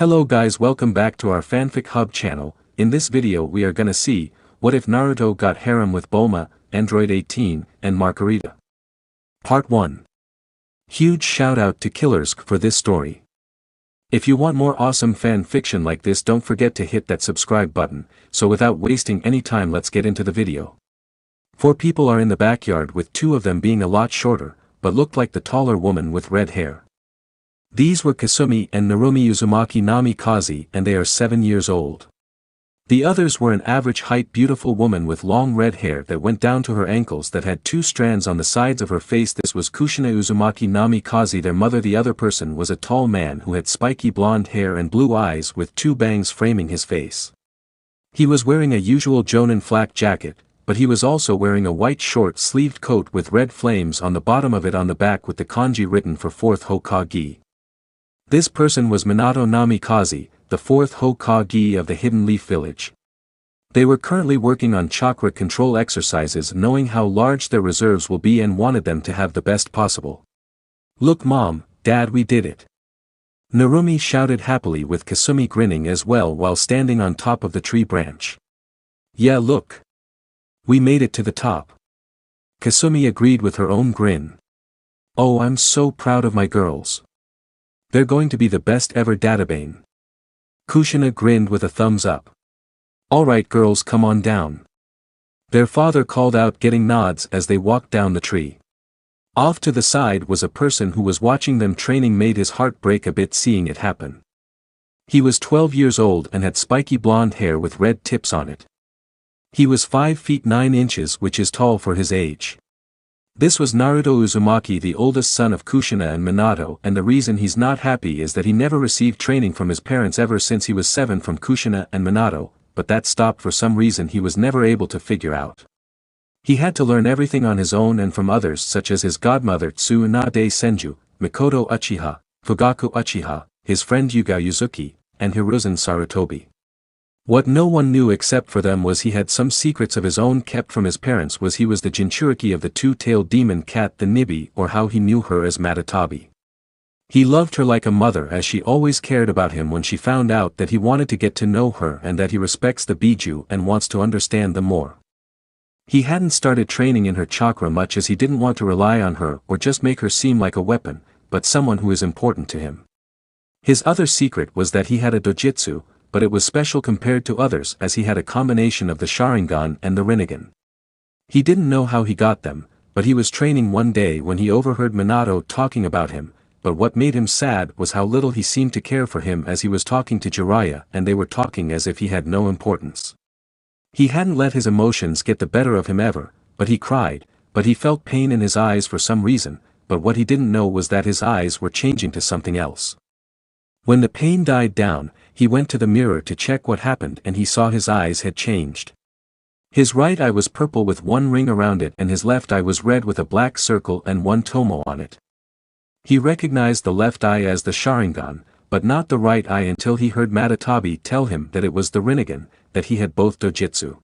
Hello guys, welcome back to our Fanfic Hub channel. In this video we are gonna see, what if Naruto got Harem with Bulma, Android 18, and Marcarita. Part 1. Huge shout out to killerssg for this story. If you want more awesome fan fiction like this, don't forget to hit that subscribe button. So without wasting any time, let's get into the video. 4 people are in the backyard, with 2 of them being a lot shorter, but looked like the taller woman with red hair. These were Kasumi and Narumi Uzumaki Namikaze, and they are 7 years old. The others were an average height beautiful woman with long red hair that went down to her ankles that had 2 strands on the sides of her face. This was Kushina Uzumaki Namikaze, their mother. The other person was a tall man who had spiky blonde hair and blue eyes with 2 bangs framing his face. He was wearing a usual Jonin flak jacket, but he was also wearing a white short-sleeved coat with red flames on the bottom of it on the back with the kanji written for 4th Hokage. This person was Minato Namikaze, the 4th Hokage of the Hidden Leaf Village. They were currently working on chakra control exercises, knowing how large their reserves will be and wanted them to have the best possible. "Look Mom, Dad, we did it!" Narumi shouted happily, with Kasumi grinning as well while standing on top of the tree branch. "Yeah, look! We made it to the top!" Kasumi agreed with her own grin. "Oh, I'm so proud of my girls. They're going to be the best ever, Databane." Kushina grinned with a thumbs up. "Alright girls, come on down." Their father called out, getting nods as they walked down the tree. Off to the side was a person who was watching them training. Made his heart break a bit seeing it happen. He was 12 years old and had spiky blonde hair with red tips on it. He was 5 feet 9 inches, which is tall for his age. This was Naruto Uzumaki, the oldest son of Kushina and Minato, and the reason he's not happy is that he never received training from his parents ever since he was 7 from Kushina and Minato, but that stopped for some reason he was never able to figure out. He had to learn everything on his own and from others, such as his godmother Tsunade Senju, Mikoto Uchiha, Fugaku Uchiha, his friend Yuga Yuzuki, and Hiruzen Sarutobi. What no one knew except for them was he had some secrets of his own kept from his parents. He was the Jinchuriki of the 2-tailed demon cat, the Nibi, or how he knew her as Matatabi. He loved her like a mother, as she always cared about him. When she found out that he wanted to get to know her and that he respects the Biju and wants to understand them more. He hadn't started training in her chakra much, as he didn't want to rely on her or just make her seem like a weapon, but someone who is important to him. His other secret was that he had a dojutsu, but it was special compared to others, as he had a combination of the Sharingan and the Rinnegan. He didn't know how he got them, but he was training one day when he overheard Minato talking about him, but what made him sad was how little he seemed to care for him, as he was talking to Jiraiya and they were talking as if he had no importance. He hadn't let his emotions get the better of him ever, but he cried, but he felt pain in his eyes for some reason, but what he didn't know was that his eyes were changing to something else. When the pain died down, he went to the mirror to check what happened, and he saw his eyes had changed. His right eye was purple with 1 ring around it, and his left eye was red with a black circle and 1 tomo on it. He recognized the left eye as the Sharingan, but not the right eye until he heard Matatabi tell him that it was the Rinnegan, that he had both dojutsu.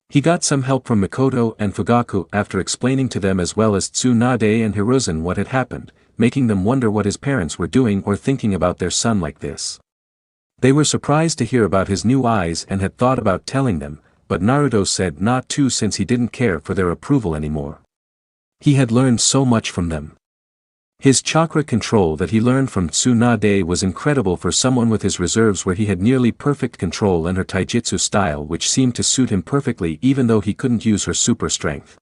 He got some help from Mikoto and Fugaku after explaining to them, as well as Tsunade and Hiruzen, what had happened, making them wonder what his parents were doing or thinking about their son like this. They were surprised to hear about his new eyes and had thought about telling them, but Naruto said not to, since he didn't care for their approval anymore. He had learned so much from them. His chakra control that he learned from Tsunade was incredible for someone with his reserves, where he had nearly perfect control, and her taijutsu style, which seemed to suit him perfectly even though he couldn't use her super strength.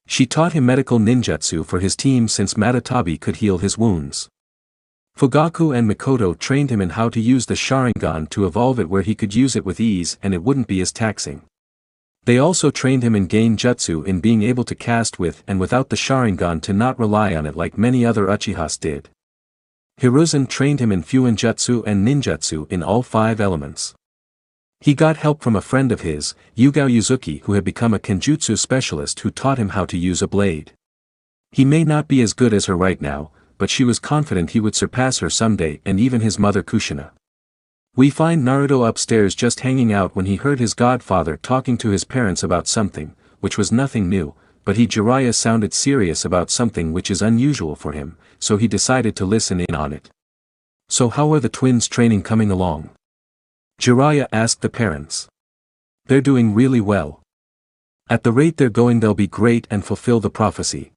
She taught him medical ninjutsu for his team, since Matatabi could heal his wounds. Fugaku and Mikoto trained him in how to use the Sharingan to evolve it where he could use it with ease and it wouldn't be as taxing. They also trained him in Genjutsu, in being able to cast with and without the Sharingan, to not rely on it like many other Uchihas did. Hiruzen trained him in Fuinjutsu and Ninjutsu in all 5 elements. He got help from a friend of his, Yuga Yuzuki, who had become a Kenjutsu specialist, who taught him how to use a blade. He may not be as good as her right now, but she was confident he would surpass her someday, and even his mother Kushina. We find Naruto upstairs just hanging out when he heard his godfather talking to his parents about something, which was nothing new, but Jiraiya sounded serious about something which is unusual for him, so he decided to listen in on it. So how are the twins' training coming along? Jiraiya asked the parents. They're doing really well. At the rate they're going they'll be great and fulfill the prophecy.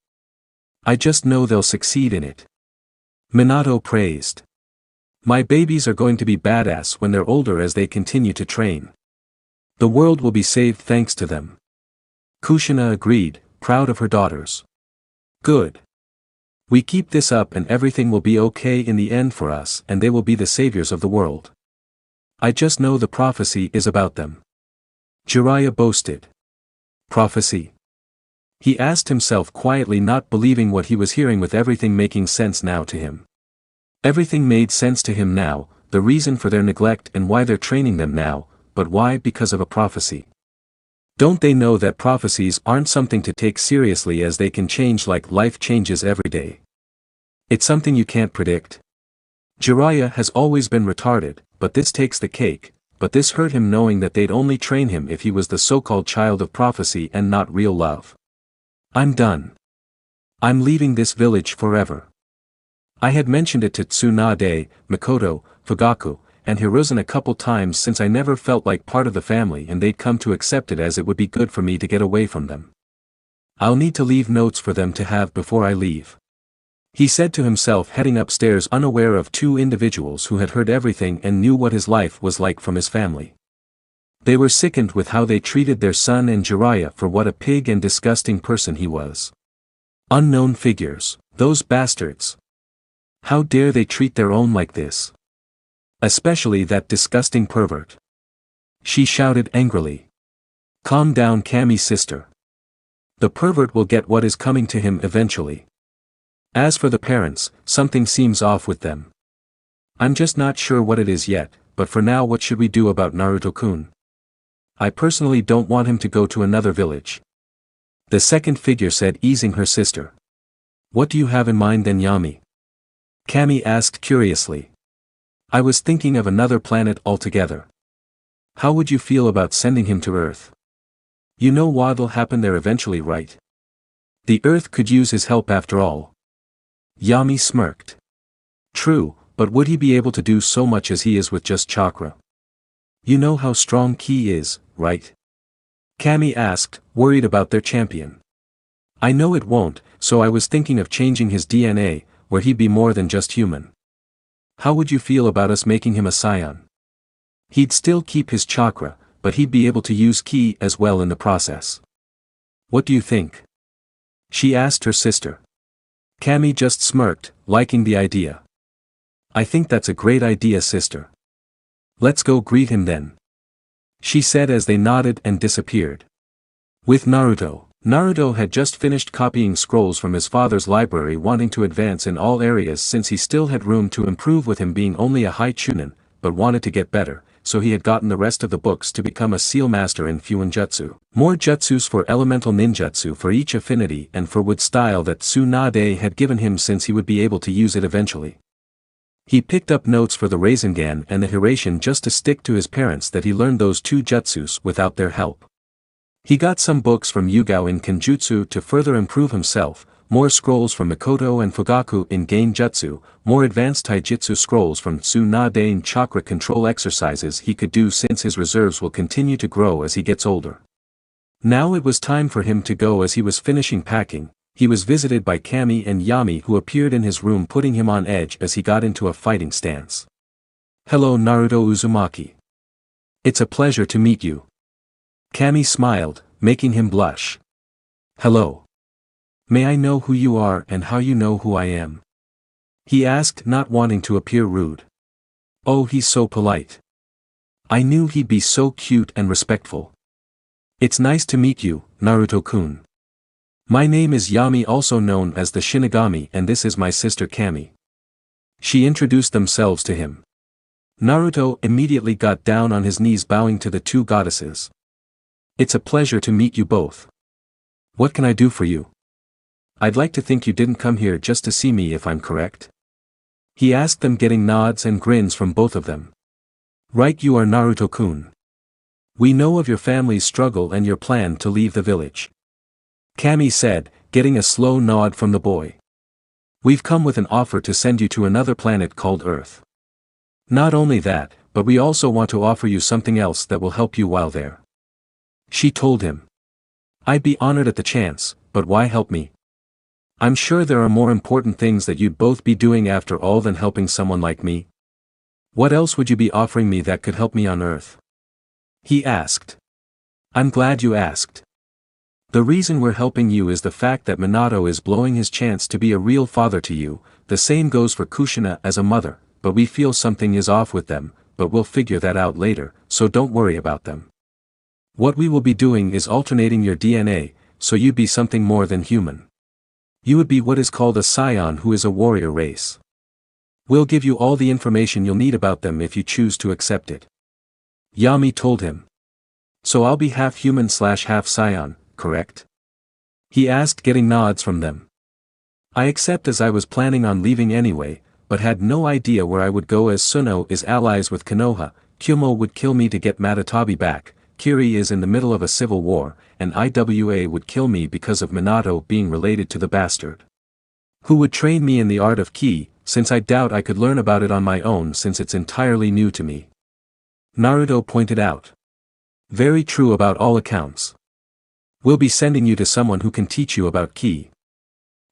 I just know they'll succeed in it. Minato praised. My babies are going to be badass when they're older as they continue to train. The world will be saved thanks to them. Kushina agreed, proud of her daughters. Good. We keep this up and everything will be okay in the end for us and they will be the saviors of the world. I just know the prophecy is about them. Jiraiya boasted. Prophecy? He asked himself quietly, not believing what he was hearing, with everything making sense now to him. Everything made sense to him now, the reason for their neglect and why they're training them now, but why? Because of a prophecy. Don't they know that prophecies aren't something to take seriously as they can change like life changes every day? It's something you can't predict. Jiraiya has always been retarded, but this takes the cake, but this hurt him knowing that they'd only train him if he was the so-called child of prophecy and not real love. I'm done. I'm leaving this village forever. I had mentioned it to Tsunade, Mikoto, Fugaku, and Hiruzen a couple times since I never felt like part of the family and they'd come to accept it as it would be good for me to get away from them. I'll need to leave notes for them to have before I leave. He said to himself, heading upstairs unaware of two individuals who had heard everything and knew what his life was like from his family. They were sickened with how they treated their son and Jiraiya for what a pig and disgusting person he was. Unknown figures, those bastards. How dare they treat their own like this? Especially that disgusting pervert. She shouted angrily. Calm down, Kami's sister. The pervert will get what is coming to him eventually. As for the parents, something seems off with them. I'm just not sure what it is yet, but for now what should we do about Naruto-kun? I personally don't want him to go to another village. The second figure said, easing her sister. What do you have in mind then, Yami? Kami asked curiously. I was thinking of another planet altogether. How would you feel about sending him to Earth? You know what'll happen there eventually, right? The Earth could use his help after all. Yami smirked. True, but would he be able to do so much as he is with just chakra? You know how strong Ki is, right? Kami asked, worried about their champion. I know it won't, so I was thinking of changing his DNA, where he'd be more than just human. How would you feel about us making him a Saiyan? He'd still keep his chakra, but he'd be able to use Ki as well in the process. What do you think? She asked her sister. Kami just smirked, liking the idea. I think that's a great idea, sister. Let's go greet him then. She said as they nodded and disappeared. With Naruto. Naruto had just finished copying scrolls from his father's library, wanting to advance in all areas since he still had room to improve with him being only a high chunin, but wanted to get better, so he had gotten the rest of the books to become a seal master in Fuinjutsu. More jutsus for elemental ninjutsu for each affinity and for wood style that Tsunade had given him since he would be able to use it eventually. He picked up notes for the Rasengan and the Hiraishin just to stick to his parents that he learned those two jutsus without their help. He got some books from Yugao in Kenjutsu to further improve himself, more scrolls from Mikoto and Fugaku in Genjutsu, more advanced taijutsu scrolls from Tsunade in chakra control exercises he could do since his reserves will continue to grow as he gets older. Now it was time for him to go. As he was finishing packing, he was visited by Kami and Yami, who appeared in his room, putting him on edge as he got into a fighting stance. Hello, Naruto Uzumaki. It's a pleasure to meet you. Kami smiled, making him blush. Hello. May I know who you are and how you know who I am? He asked, not wanting to appear rude. Oh, he's so polite. I knew he'd be so cute and respectful. It's nice to meet you, Naruto-kun. My name is Yami, also known as the Shinigami, and this is my sister Kami. She introduced themselves to him. Naruto immediately got down on his knees, bowing to the two goddesses. It's a pleasure to meet you both. What can I do for you? I'd like to think you didn't come here just to see me, if I'm correct. He asked them, getting nods and grins from both of them. Right, you are Naruto-kun. We know of your family's struggle and your plan to leave the village. Kami said, getting a slow nod from the boy. We've come with an offer to send you to another planet called Earth. Not only that, but we also want to offer you something else that will help you while there. She told him. I'd be honored at the chance, but why help me? I'm sure there are more important things that you'd both be doing after all than helping someone like me. What else would you be offering me that could help me on Earth? He asked. I'm glad you asked. The reason we're helping you is the fact that Minato is blowing his chance to be a real father to you. The same goes for Kushina as a mother, but we feel something is off with them, but we'll figure that out later, so don't worry about them. What we will be doing is alternating your DNA, so you'd be something more than human. You would be what is called a Saiyan, who is a warrior race. We'll give you all the information you'll need about them if you choose to accept it. Yami told him. So I'll be half human / half Saiyan, correct? He asked, getting nods from them. I accept, as I was planning on leaving anyway, but had no idea where I would go, as Suno is allies with Konoha, Kyumo would kill me to get Matatabi back, Kiri is in the middle of a civil war, and Iwa would kill me because of Minato being related to the bastard. Who would train me in the art of ki, since I doubt I could learn about it on my own since it's entirely new to me. Naruto pointed out. Very true about all accounts. We'll be sending you to someone who can teach you about ki.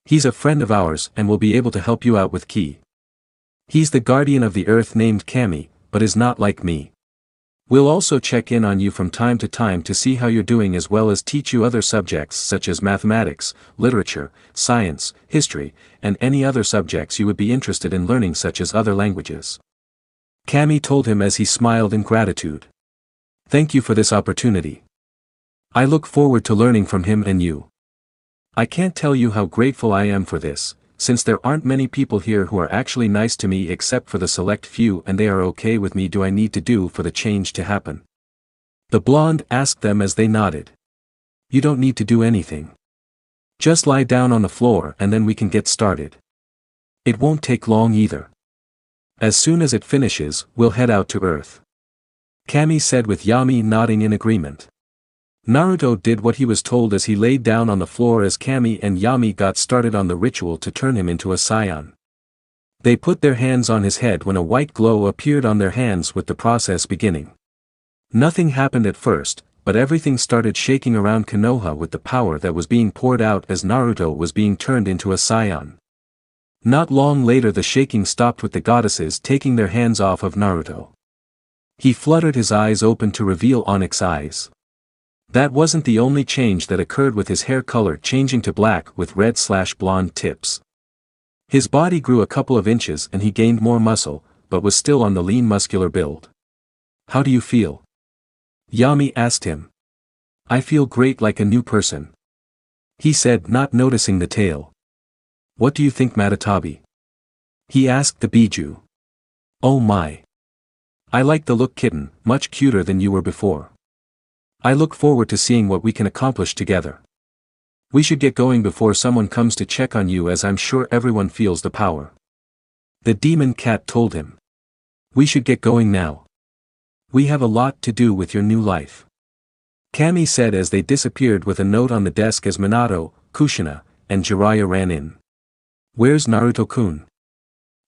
He's a friend of ours and will be able to help you out with ki. He's the guardian of the earth named Kami, but is not like me. We'll also check in on you from time to time to see how you're doing, as well as teach you other subjects such as mathematics, literature, science, history, and any other subjects you would be interested in learning, such as other languages. Kami told him as he smiled in gratitude. Thank you for this opportunity. I look forward to learning from him and you. I can't tell you how grateful I am for this, since there aren't many people here who are actually nice to me except for the select few, and they are okay with me. Do I need to do for the change to happen? The blonde asked them as they nodded. You don't need to do anything. Just lie down on the floor and then we can get started. It won't take long either. As soon as it finishes, we'll head out to Earth. Kami said, with Yami nodding in agreement. Naruto did what he was told as he laid down on the floor as Kami and Yami got started on the ritual to turn him into a Saiyan. They put their hands on his head when a white glow appeared on their hands, with the process beginning. Nothing happened at first, but everything started shaking around Konoha with the power that was being poured out as Naruto was being turned into a Saiyan. Not long later the shaking stopped, with the goddesses taking their hands off of Naruto. He fluttered his eyes open to reveal onyx eyes. That wasn't the only change that occurred, with his hair color changing to black with red/blonde tips. His body grew a couple of inches and he gained more muscle, but was still on the lean muscular build. How do you feel? Yami asked him. I feel great, like a new person. He said, not noticing the tail. What do you think, Matatabi? He asked the Biju. Oh my. I like the look, kitten, much cuter than you were before. I look forward to seeing what we can accomplish together. We should get going before someone comes to check on you, as I'm sure everyone feels the power. The demon cat told him. We should get going now. We have a lot to do with your new life. Kami said as they disappeared with a note on the desk as Minato, Kushina, and Jiraiya ran in. Where's Naruto-kun?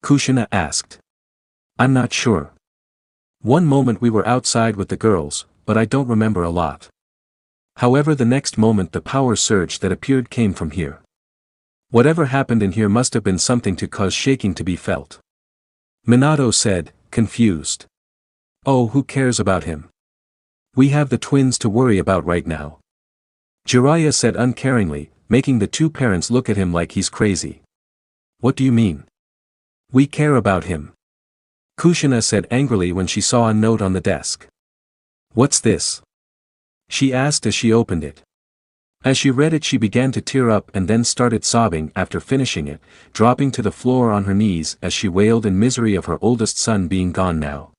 Kushina asked. I'm not sure. One moment we were outside with the girls, but I don't remember a lot. However, the next moment the power surge that appeared came from here. Whatever happened in here must have been something to cause shaking to be felt. Minato said, confused. Oh, who cares about him? We have the twins to worry about right now. Jiraiya said uncaringly, making the two parents look at him like he's crazy. What do you mean? We care about him. Kushina said angrily when she saw a note on the desk. What's this? She asked as she opened it. As she read it she began to tear up and then started sobbing after finishing it, dropping to the floor on her knees as she wailed in misery of her oldest son being gone now.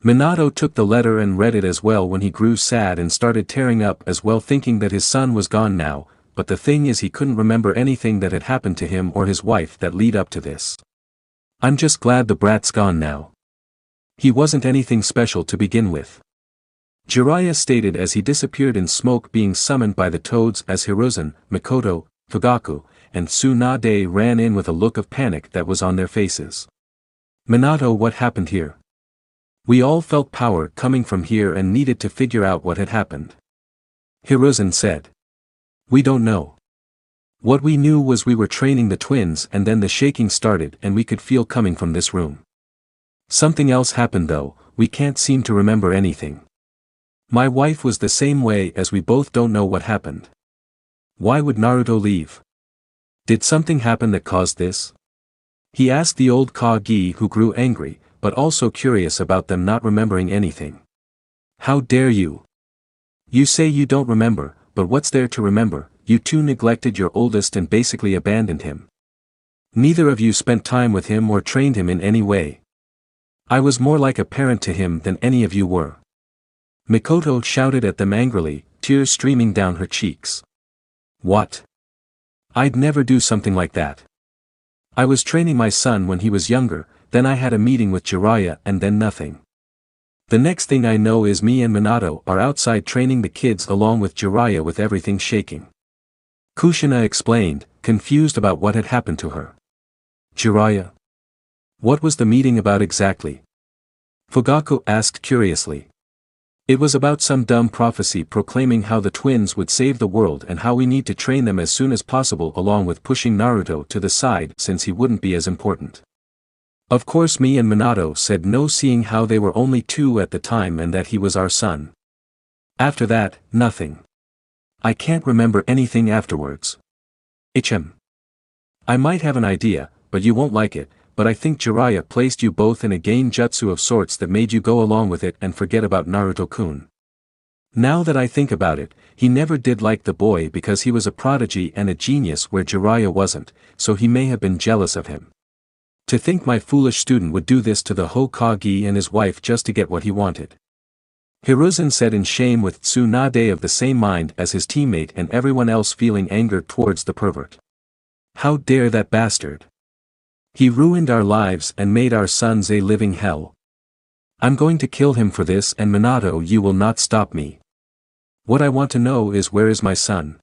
Minato took the letter and read it as well when he grew sad and started tearing up as well, thinking that his son was gone now, but the thing is he couldn't remember anything that had happened to him or his wife that lead up to this. I'm just glad the brat's gone now. He wasn't anything special to begin with. Jiraiya stated as he disappeared in smoke, being summoned by the toads as Hiruzen, Mikoto, Fugaku, and Tsunade ran in with a look of panic that was on their faces. Minato, what happened here? We all felt power coming from here and needed to figure out what had happened. Hiruzen said. We don't know. What we knew was we were training the twins and then the shaking started and we could feel coming from this room. Something else happened though, we can't seem to remember anything. My wife was the same way as we both don't know what happened. Why would Naruto leave? Did something happen that caused this? He asked the old Kage who grew angry, but also curious about them not remembering anything. How dare you? You say you don't remember, but what's there to remember? You two neglected your oldest and basically abandoned him. Neither of you spent time with him or trained him in any way. I was more like a parent to him than any of you were. Mikoto shouted at them angrily, tears streaming down her cheeks. What? I'd never do something like that. I was training my son when he was younger, then I had a meeting with Jiraiya and then nothing. The next thing I know is me and Minato are outside training the kids along with Jiraiya with everything shaking. Kushina explained, confused about what had happened to her. Jiraiya? What was the meeting about exactly? Fugaku asked curiously. It was about some dumb prophecy proclaiming how the twins would save the world and how we need to train them as soon as possible along with pushing Naruto to the side since he wouldn't be as important. Of course me and Minato said no, seeing how they were only 2 at the time and that he was our son. After that, nothing. I can't remember anything afterwards. I might have an idea, but you won't like it, but I think Jiraiya placed you both in a genjutsu of sorts that made you go along with it and forget about Naruto-kun. Now that I think about it, he never did like the boy because he was a prodigy and a genius where Jiraiya wasn't, so he may have been jealous of him. To think my foolish student would do this to the Hokage and his wife just to get what he wanted. Hiruzen said in shame, with Tsunade of the same mind as his teammate and everyone else feeling anger towards the pervert. How dare that bastard! He ruined our lives and made our sons a living hell. I'm going to kill him for this, and Minato, you will not stop me. What I want to know is, where is my son?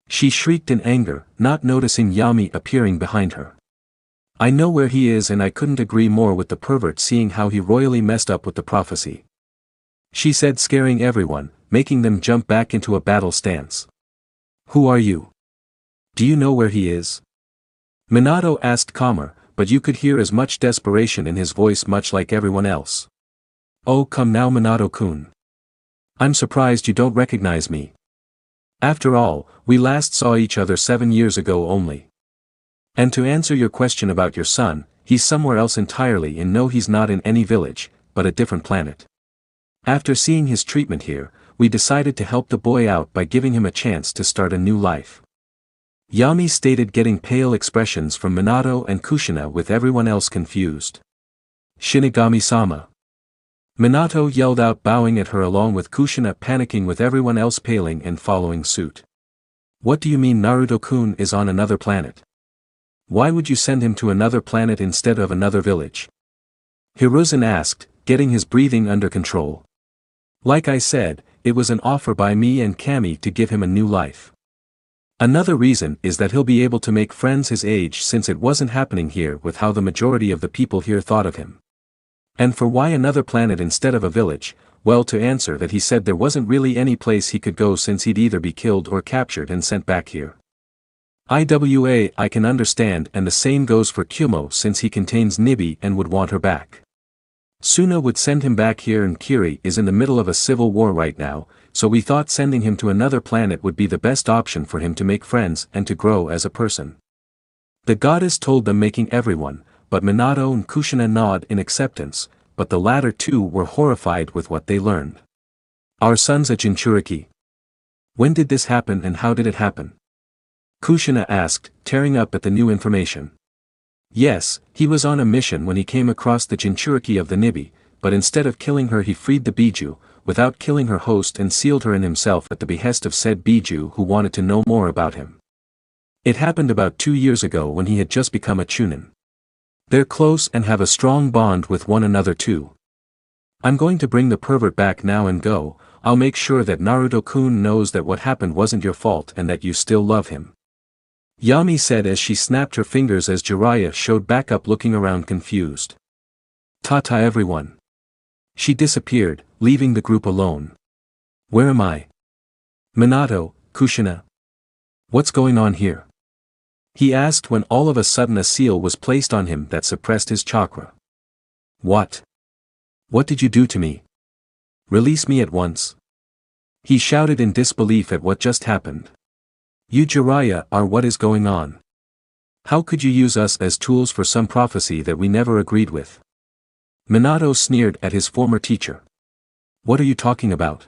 She shrieked in anger, not noticing Yami appearing behind her. I know where he is, and I couldn't agree more with the pervert, seeing how he royally messed up with the prophecy. She said, scaring everyone, making them jump back into a battle stance. Who are you? Do you know where he is? Minato asked calmer, but you could hear as much desperation in his voice, much like everyone else. Oh, come now, Minato-kun. I'm surprised you don't recognize me. After all, we last saw each other 7 years ago only. And to answer your question about your son, he's somewhere else entirely, and no, he's not in any village, but a different planet. After seeing his treatment here, we decided to help the boy out by giving him a chance to start a new life. Yami stated, getting pale expressions from Minato and Kushina with everyone else confused. Shinigami-sama. Minato yelled out, bowing at her along with Kushina panicking with everyone else paling and following suit. What do you mean Naruto-kun is on another planet? Why would you send him to another planet instead of another village? Hiruzen asked, getting his breathing under control. Like I said, it was an offer by me and Kami to give him a new life. Another reason is that he'll be able to make friends his age, since it wasn't happening here with how the majority of the people here thought of him. And for why another planet instead of a village, well, to answer that, he said there wasn't really any place he could go since he'd either be killed or captured and sent back here. I can understand, and the same goes for Kyumo since he contains Nibi and would want her back. Suna would send him back here, and Kiri is in the middle of a civil war right now, so we thought sending him to another planet would be the best option for him to make friends and to grow as a person. The goddess told them, making everyone, but Minato and Kushina, nod in acceptance, but the latter two were horrified with what they learned. Our son's a Jinchuriki. When did this happen and how did it happen? Kushina asked, tearing up at the new information. Yes, he was on a mission when he came across the Jinchuriki of the Nibi, but instead of killing her he freed the Biju, without killing her host, and sealed her in himself at the behest of said Biju, who wanted to know more about him. It happened about 2 years ago when he had just become a Chunin. They're close and have a strong bond with one another too. I'm going to bring the pervert back now and go. I'll make sure that Naruto-kun knows that what happened wasn't your fault and that you still love him. Yami said as she snapped her fingers as Jiraiya showed back up, looking around confused. Ta-ta everyone. She disappeared, leaving the group alone. Where am I? Minato, Kushina. What's going on here? He asked when all of a sudden a seal was placed on him that suppressed his chakra. What? What did you do to me? Release me at once. He shouted in disbelief at what just happened. You Jiraiya are what is going on. How could you use us as tools for some prophecy that we never agreed with? Minato sneered at his former teacher. What are you talking about?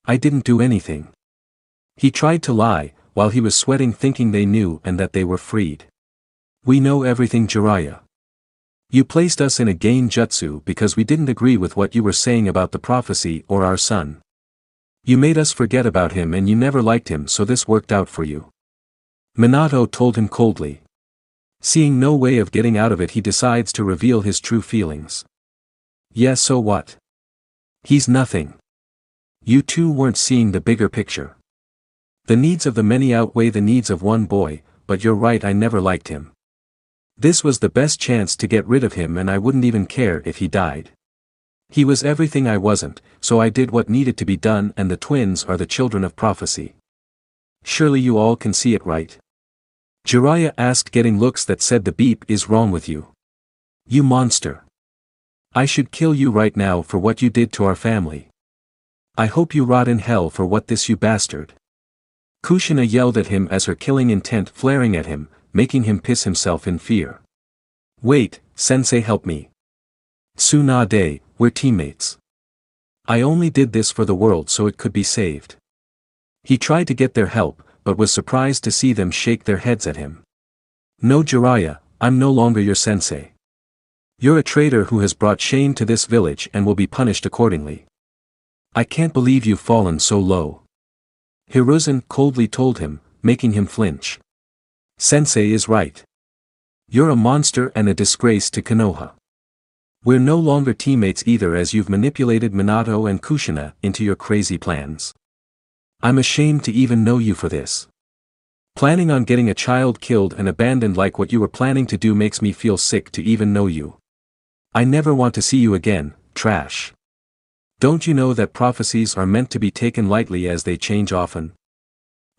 I didn't do anything. He tried to lie, while he was sweating thinking they knew and that they were freed. We know everything Jiraiya. You placed us in a gain jutsu because we didn't agree with what you were saying about the prophecy or our son. You made us forget about him and you never liked him, so this worked out for you. Minato told him coldly. Seeing no way of getting out of it, he decides to reveal his true feelings. Yeah, so what? He's nothing. You two weren't seeing the bigger picture. The needs of the many outweigh the needs of one boy, but you're right, I never liked him. This was the best chance to get rid of him and I wouldn't even care if he died. He was everything I wasn't, so I did what needed to be done, and the twins are the children of prophecy. Surely you all can see it, right? Jiraiya asked, getting looks that said the beep is wrong with you. You monster. I should kill you right now for what you did to our family. I hope you rot in hell for what this, you bastard. Kushina yelled at him as her killing intent flaring at him, making him piss himself in fear. Wait, sensei, help me. Tsunade, we're teammates. I only did this for the world so it could be saved. He tried to get their help, but was surprised to see them shake their heads at him. No Jiraiya, I'm no longer your sensei. You're a traitor who has brought shame to this village and will be punished accordingly. I can't believe you've fallen so low. Hiruzen coldly told him, making him flinch. Sensei is right. You're a monster and a disgrace to Konoha. We're no longer teammates either, as you've manipulated Minato and Kushina into your crazy plans. I'm ashamed to even know you for this. Planning on getting a child killed and abandoned like what you were planning to do makes me feel sick to even know you. I never want to see you again, trash. Don't you know that prophecies are meant to be taken lightly as they change often?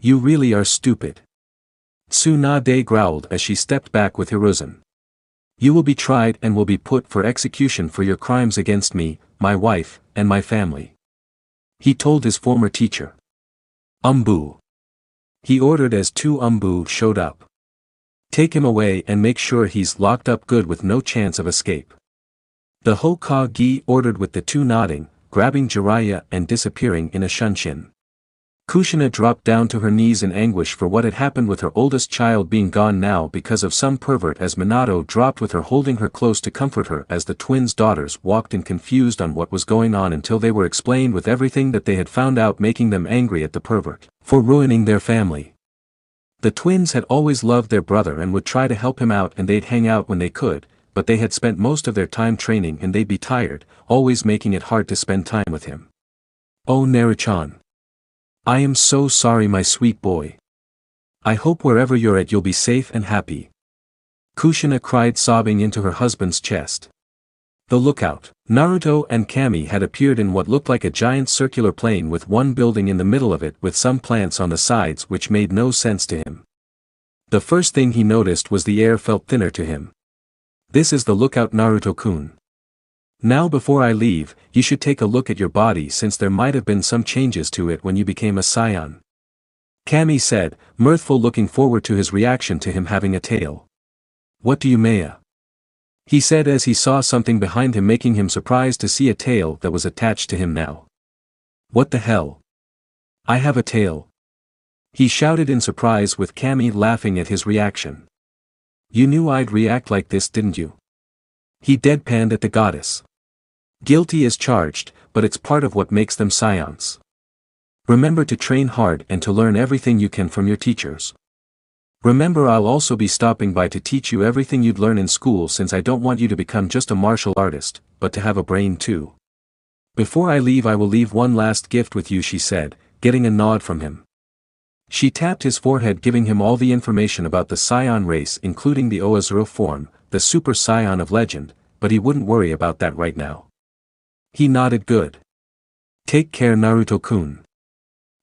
You really are stupid. Tsunade growled as she stepped back with Hiruzen. You will be tried and will be put for execution for your crimes against me, my wife, and my family. He told his former teacher. Umbu. He ordered as two Umbu showed up. Take him away and make sure he's locked up good with no chance of escape. The Hokage ordered, with the two nodding, grabbing Jiraiya and disappearing in a shunshin. Kushina dropped down to her knees in anguish for what had happened with her oldest child being gone now because of some pervert, as Minato dropped with her, holding her close to comfort her as the twins' daughters walked in confused on what was going on until they were explained with everything that they had found out, making them angry at the pervert for ruining their family. The twins had always loved their brother and would try to help him out, and they'd hang out when they could, but they had spent most of their time training and they'd be tired, always making it hard to spend time with him. Oh Naruto-chan. I am so sorry, my sweet boy. I hope wherever you're at you'll be safe and happy. Kushina cried, sobbing into her husband's chest. The lookout. Naruto and Kami had appeared in what looked like a giant circular plane with one building in the middle of it with some plants on the sides which made no sense to him. The first thing he noticed was the air felt thinner to him. This is the lookout, Naruto-kun. Now before I leave, you should take a look at your body, since there might have been some changes to it when you became a Saiyan. Kami said, mirthful, looking forward to his reaction to him having a tail. What do you mean? He said as he saw something behind him, making him surprised to see a tail that was attached to him now. What the hell? I have a tail. He shouted in surprise, with Kami laughing at his reaction. You knew I'd react like this, didn't you? He deadpanned at the goddess. Guilty as charged, but it's part of what makes them Saiyans. Remember to train hard and to learn everything you can from your teachers. Remember, I'll also be stopping by to teach you everything you'd learn in school, since I don't want you to become just a martial artist, but to have a brain too. Before I leave, I will leave one last gift with you, she said, getting a nod from him. She tapped his forehead, giving him all the information about the Saiyan race, including the Oazuru form, the Super Saiyan of legend, but he wouldn't worry about that right now. He nodded good. Take care Naruto-kun.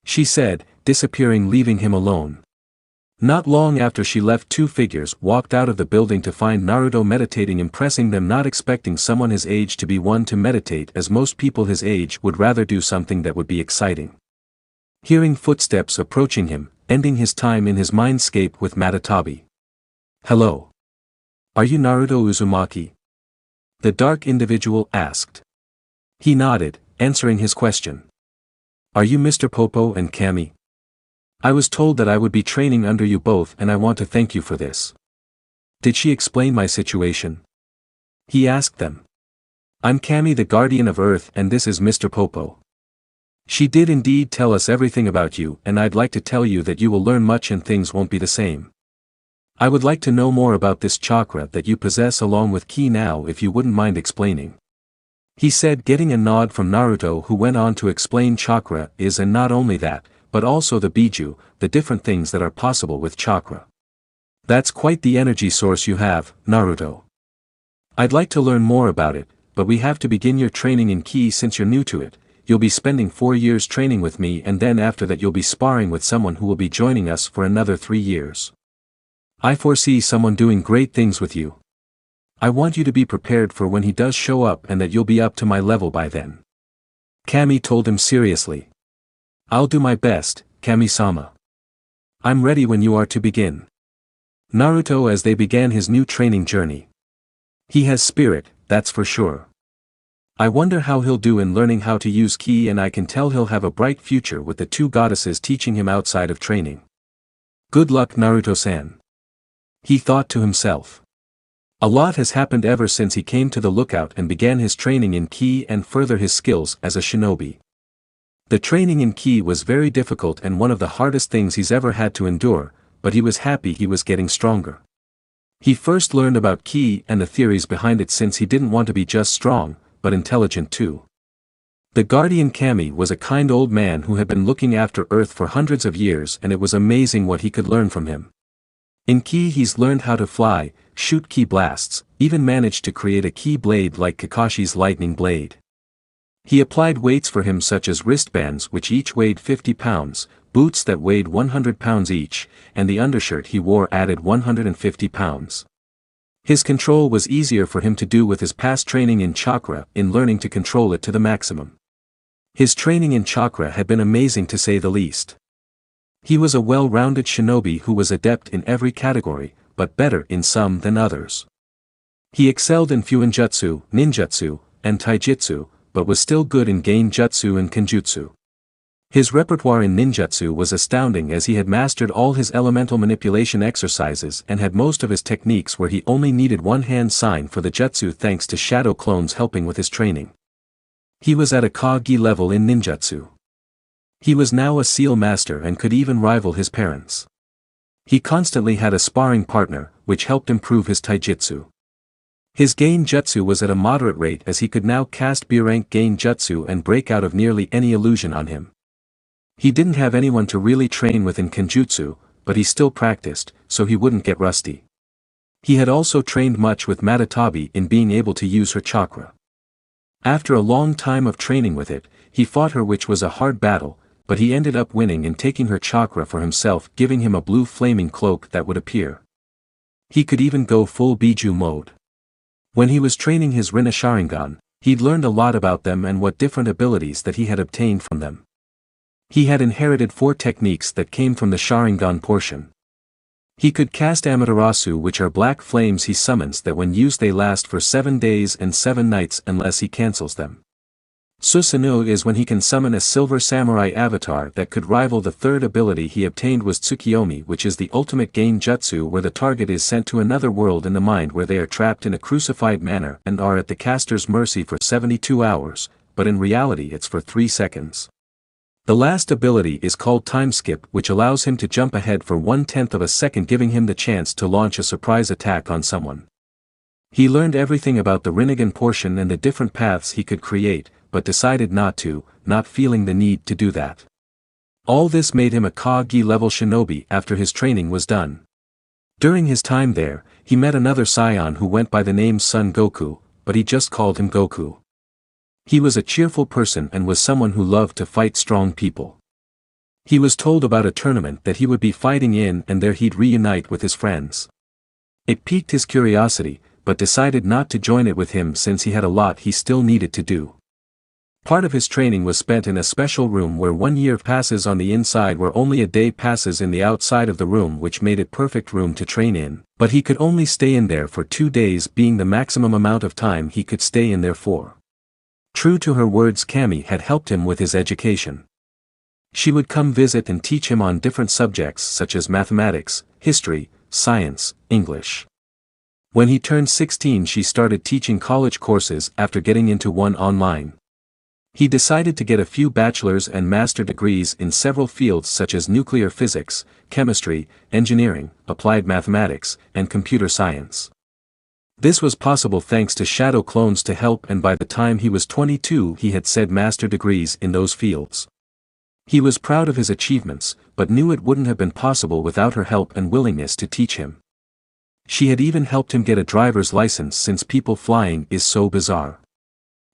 She said, disappearing leaving him alone. Not long after she left, two figures walked out of the building to find Naruto meditating, impressing them, not expecting someone his age to be one to meditate, as most people his age would rather do something that would be exciting. Hearing footsteps approaching him, ending his time in his mindscape with Madatabi. Hello. Are you Naruto Uzumaki? The dark individual asked. He nodded, answering his question. Are you Mr. Popo and Kami? I was told that I would be training under you both, and I want to thank you for this. Did she explain my situation? He asked them. I'm Kami, the guardian of Earth, and this is Mr. Popo. She did indeed tell us everything about you, and I'd like to tell you that you will learn much and things won't be the same. I would like to know more about this chakra that you possess along with ki now, if you wouldn't mind explaining. He said, getting a nod from Naruto, who went on to explain chakra is, and not only that, but also the biju, the different things that are possible with chakra. That's quite the energy source you have, Naruto. I'd like to learn more about it, but we have to begin your training in ki since you're new to it. You'll be spending 4 years training with me, and then after that you'll be sparring with someone who will be joining us for another 3 years. I foresee someone doing great things with you. I want you to be prepared for when he does show up, and that you'll be up to my level by then. Kami told him seriously. I'll do my best, Kami-sama. I'm ready when you are to begin. Naruto as they began his new training journey. He has spirit, that's for sure. I wonder how he'll do in learning how to use ki, and I can tell he'll have a bright future with the two goddesses teaching him outside of training. Good luck, Naruto-san. He thought to himself. A lot has happened ever since he came to the lookout and began his training in ki and further his skills as a shinobi. The training in ki was very difficult and one of the hardest things he's ever had to endure, but he was happy he was getting stronger. He first learned about ki and the theories behind it, since he didn't want to be just strong, but intelligent too. The guardian Kami was a kind old man who had been looking after Earth for hundreds of years, and it was amazing what he could learn from him. In ki he's learned how to fly, shoot ki blasts, even managed to create a ki blade like Kakashi's lightning blade. He applied weights for him such as wristbands which each weighed 50 pounds, boots that weighed 100 pounds each, and the undershirt he wore added 150 pounds. His control was easier for him to do with his past training in chakra, in learning to control it to the maximum. His training in chakra had been amazing to say the least. He was a well-rounded shinobi who was adept in every category, but better in some than others. He excelled in fuinjutsu, ninjutsu, and taijutsu, but was still good in genjutsu and kenjutsu. His repertoire in ninjutsu was astounding, as he had mastered all his elemental manipulation exercises and had most of his techniques where he only needed one hand sign for the jutsu, thanks to shadow clones helping with his training. He was at a Kage level in ninjutsu. He was now a seal master and could even rival his parents. He constantly had a sparring partner, which helped improve his taijutsu. His genjutsu was at a moderate rate, as he could now cast B-rank genjutsu and break out of nearly any illusion on him. He didn't have anyone to really train with in kenjutsu, but he still practiced, so he wouldn't get rusty. He had also trained much with Madatabi in being able to use her chakra. After a long time of training with it, he fought her, which was a hard battle, but he ended up winning and taking her chakra for himself, giving him a blue flaming cloak that would appear. He could even go full Biju mode. When he was training his Rinna Sharingan, he'd learned a lot about them and what different abilities that he had obtained from them. He had inherited 4 techniques that came from the Sharingan portion. He could cast Amaterasu, which are black flames he summons that when used they last for 7 days and 7 nights unless he cancels them. Susanoo is when he can summon a silver samurai avatar that could rival. The third ability he obtained was Tsukiyomi, which is the ultimate genjutsu where the target is sent to another world in the mind where they are trapped in a crucified manner and are at the caster's mercy for 72 hours, but in reality it's for 3 seconds. The last ability is called Time Skip, which allows him to jump ahead for 1/10 of a second, giving him the chance to launch a surprise attack on someone. He learned everything about the Rinnegan portion and the different paths he could create, but decided not feeling the need to do that. All this made him a Kage level shinobi after his training was done. During his time there, he met another Saiyan who went by the name Son Goku, but he just called him Goku. He was a cheerful person and was someone who loved to fight strong people. He was told about a tournament that he would be fighting in and there he'd reunite with his friends. It piqued his curiosity, but decided not to join it with him since he had a lot he still needed to do. Part of his training was spent in a special room where 1 year passes on the inside where only a day passes in the outside of the room, which made it perfect room to train in, but he could only stay in there for 2 days, being the maximum amount of time he could stay in there for. True to her words, Cammy had helped him with his education. She would come visit and teach him on different subjects such as mathematics, history, science, English. When he turned 16, she started teaching college courses after getting into one online. He decided to get a few bachelor's and master degrees in several fields such as nuclear physics, chemistry, engineering, applied mathematics, and computer science. This was possible thanks to shadow clones to help, and by the time he was 22 he had said master degrees in those fields. He was proud of his achievements, but knew it wouldn't have been possible without her help and willingness to teach him. She had even helped him get a driver's license since people flying is so bizarre.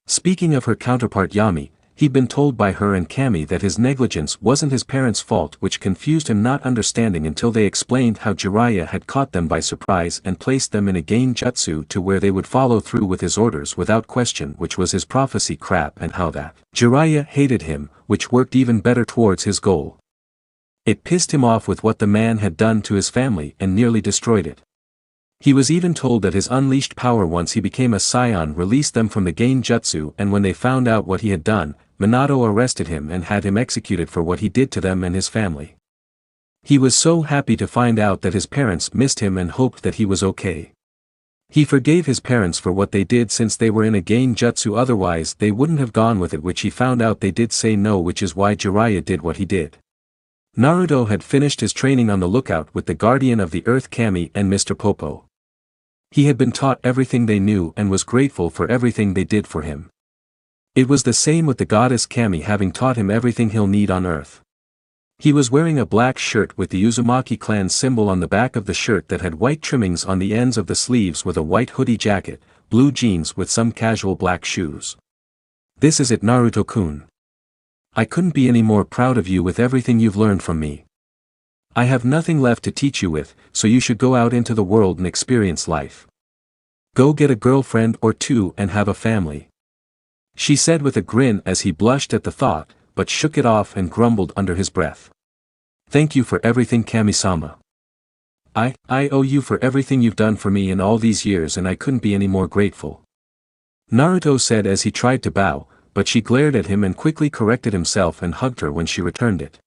Speaking of her counterpart Yami, he'd been told by her and Cammy that his negligence wasn't his parents' fault, which confused him, not understanding until they explained how Jiraiya had caught them by surprise and placed them in a genjutsu to where they would follow through with his orders without question, which was his prophecy crap, and how that Jiraiya hated him, which worked even better towards his goal. It pissed him off with what the man had done to his family and nearly destroyed it. He was even told that his unleashed power once he became a Saiyan released them from the genjutsu, and when they found out what he had done, Minato arrested him and had him executed for what he did to them and his family. He was so happy to find out that his parents missed him and hoped that he was okay. He forgave his parents for what they did since they were in a genjutsu, otherwise they wouldn't have gone with it, which he found out they did say no, which is why Jiraiya did what he did. Naruto had finished his training on the lookout with the Guardian of the Earth Cammy and Mr. Popo. He had been taught everything they knew and was grateful for everything they did for him. It was the same with the goddess Cammy, having taught him everything he'll need on Earth. He was wearing a black shirt with the Uzumaki clan symbol on the back of the shirt that had white trimmings on the ends of the sleeves, with a white hoodie jacket, blue jeans with some casual black shoes. This is it, Naruto-kun. I couldn't be any more proud of you with everything you've learned from me. I have nothing left to teach you with, so you should go out into the world and experience life. Go get a girlfriend or two and have a family. She said with a grin as he blushed at the thought, but shook it off and grumbled under his breath. Thank you for everything, Kami-sama. I owe you for everything you've done for me in all these years, and I couldn't be any more grateful. Naruto said as he tried to bow, but she glared at him and quickly corrected himself and hugged her when she returned it.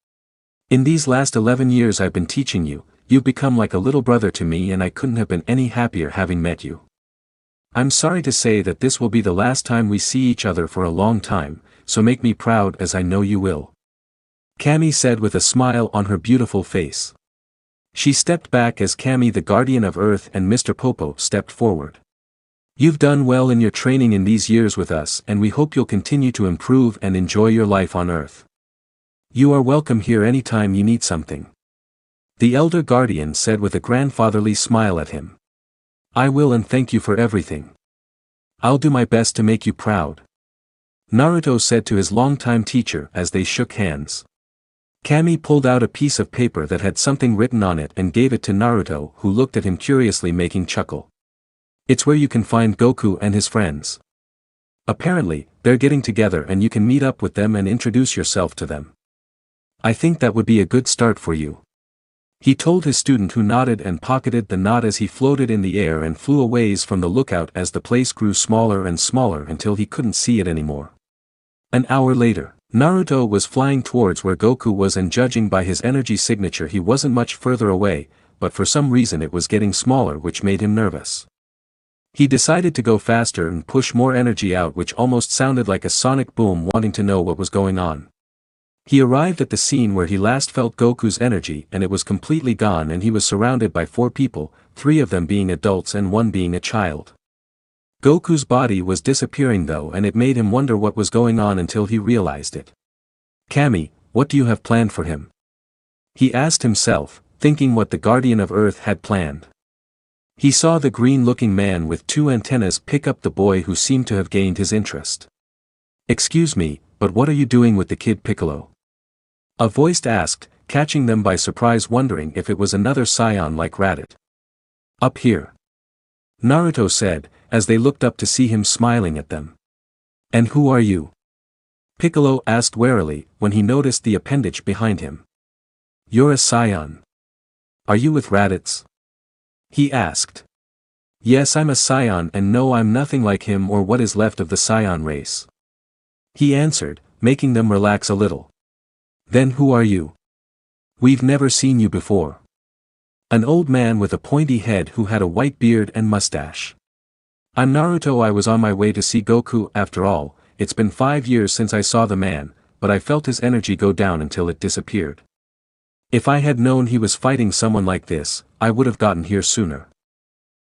In these last 11 years I've been teaching you, you've become like a little brother to me, and I couldn't have been any happier having met you. I'm sorry to say that this will be the last time we see each other for a long time, so make me proud, as I know you will. Cammy said with a smile on her beautiful face. She stepped back as Cammy, the Guardian of Earth, and Mr. Popo stepped forward. You've done well in your training in these years with us, and we hope you'll continue to improve and enjoy your life on Earth. You are welcome here anytime you need something. The elder guardian said with a grandfatherly smile at him. I will, and thank you for everything. I'll do my best to make you proud. Naruto said to his longtime teacher as they shook hands. Cammy pulled out a piece of paper that had something written on it and gave it to Naruto, who looked at him curiously, making chuckle. It's where you can find Goku and his friends. Apparently, they're getting together and you can meet up with them and introduce yourself to them. I think that would be a good start for you. He told his student, who nodded and pocketed the nod as he floated in the air and flew a ways from the lookout as the place grew smaller and smaller until he couldn't see it anymore. An hour later, Naruto was flying towards where Goku was, and judging by his energy signature he wasn't much further away, but for some reason it was getting smaller, which made him nervous. He decided to go faster and push more energy out, which almost sounded like a sonic boom, wanting to know what was going on. He arrived at the scene where he last felt Goku's energy, and it was completely gone, and he was surrounded by 4 people, 3 of them being adults and 1 being a child. Goku's body was disappearing though, and it made him wonder what was going on until he realized it. Cammy, what do you have planned for him? He asked himself, thinking what the Guardian of Earth had planned. He saw the green-looking man with 2 antennas pick up the boy who seemed to have gained his interest. Excuse me, but what are you doing with the kid Piccolo? A voice asked, catching them by surprise, wondering if it was another Saiyan like Raditz. Up here. Naruto said, as they looked up to see him smiling at them. And who are you? Piccolo asked warily, when he noticed the appendage behind him. You're a Saiyan. Are you with Raditz? He asked. Yes, I'm a Saiyan, and no, I'm nothing like him or what is left of the Saiyan race. He answered, making them relax a little. Then who are you? We've never seen you before. An old man with a pointy head who had a white beard and mustache. I'm Naruto. I was on my way to see Goku. After all, it's been 5 years since I saw the man, but I felt his energy go down until it disappeared. If I had known he was fighting someone like this, I would have gotten here sooner.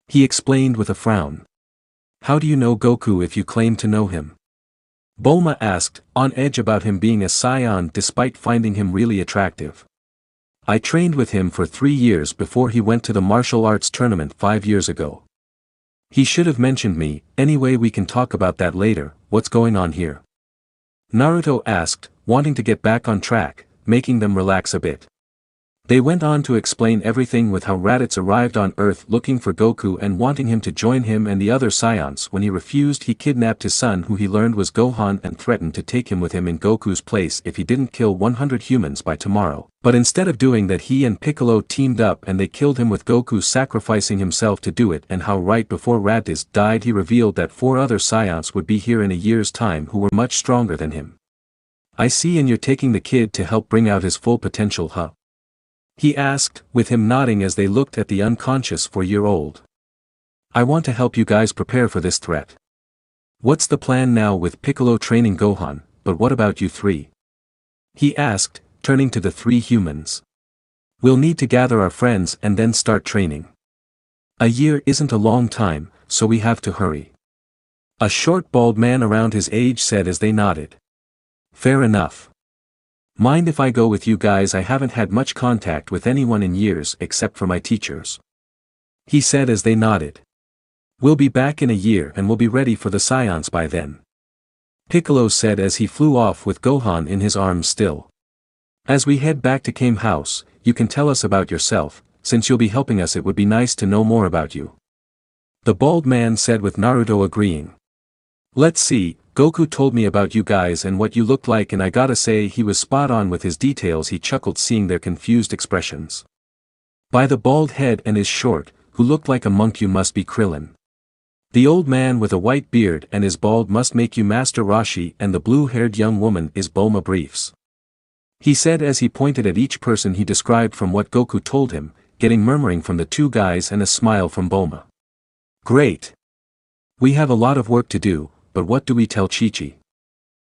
He explained with a frown. How do you know Goku if you claim to know him? Bulma asked, on edge about him being a Saiyan despite finding him really attractive. I trained with him for 3 years before he went to the martial arts tournament 5 years ago. He should have mentioned me. Anyway, we can talk about that later. What's going on here? Naruto asked, wanting to get back on track, making them relax a bit. They went on to explain everything with how Raditz arrived on Earth looking for Goku and wanting him to join him and the other Saiyans. When he refused, he kidnapped his son, who he learned was Gohan, and threatened to take him with him in Goku's place if he didn't kill 100 humans by tomorrow. But instead of doing that, he and Piccolo teamed up and they killed him, with Goku sacrificing himself to do it. And how right before Raditz died he revealed that 4 other Saiyans would be here in a year's time who were much stronger than him. I see, and you're taking the kid to help bring out his full potential, huh? He asked, with him nodding as they looked at the unconscious 4-year-old. I want to help you guys prepare for this threat. What's the plan now with Piccolo training Gohan, but what about you 3? He asked, turning to the 3 humans. We'll need to gather our friends and then start training. A year isn't a long time, so we have to hurry. A short bald man around his age said as they nodded. Fair enough. Mind if I go with you guys? I haven't had much contact with anyone in years except for my teachers. He said as they nodded. We'll be back in a year and we'll be ready for the Saiyans by then. Piccolo said as he flew off with Gohan in his arms still. As we head back to Kame House, you can tell us about yourself. Since you'll be helping us, it would be nice to know more about you. The bald man said, with Naruto agreeing. Let's see. Goku told me about you guys and what you looked like, and I gotta say he was spot on with his details. He chuckled seeing their confused expressions. By the bald head and his short, who looked like a monk, you must be Krillin. The old man with a white beard and his bald must make you Master Roshi, and the blue-haired young woman is Bulma Briefs. He said as he pointed at each person he described from what Goku told him, getting murmuring from the 2 guys and a smile from Bulma. Great. We have a lot of work to do. But what do we tell Chi-Chi?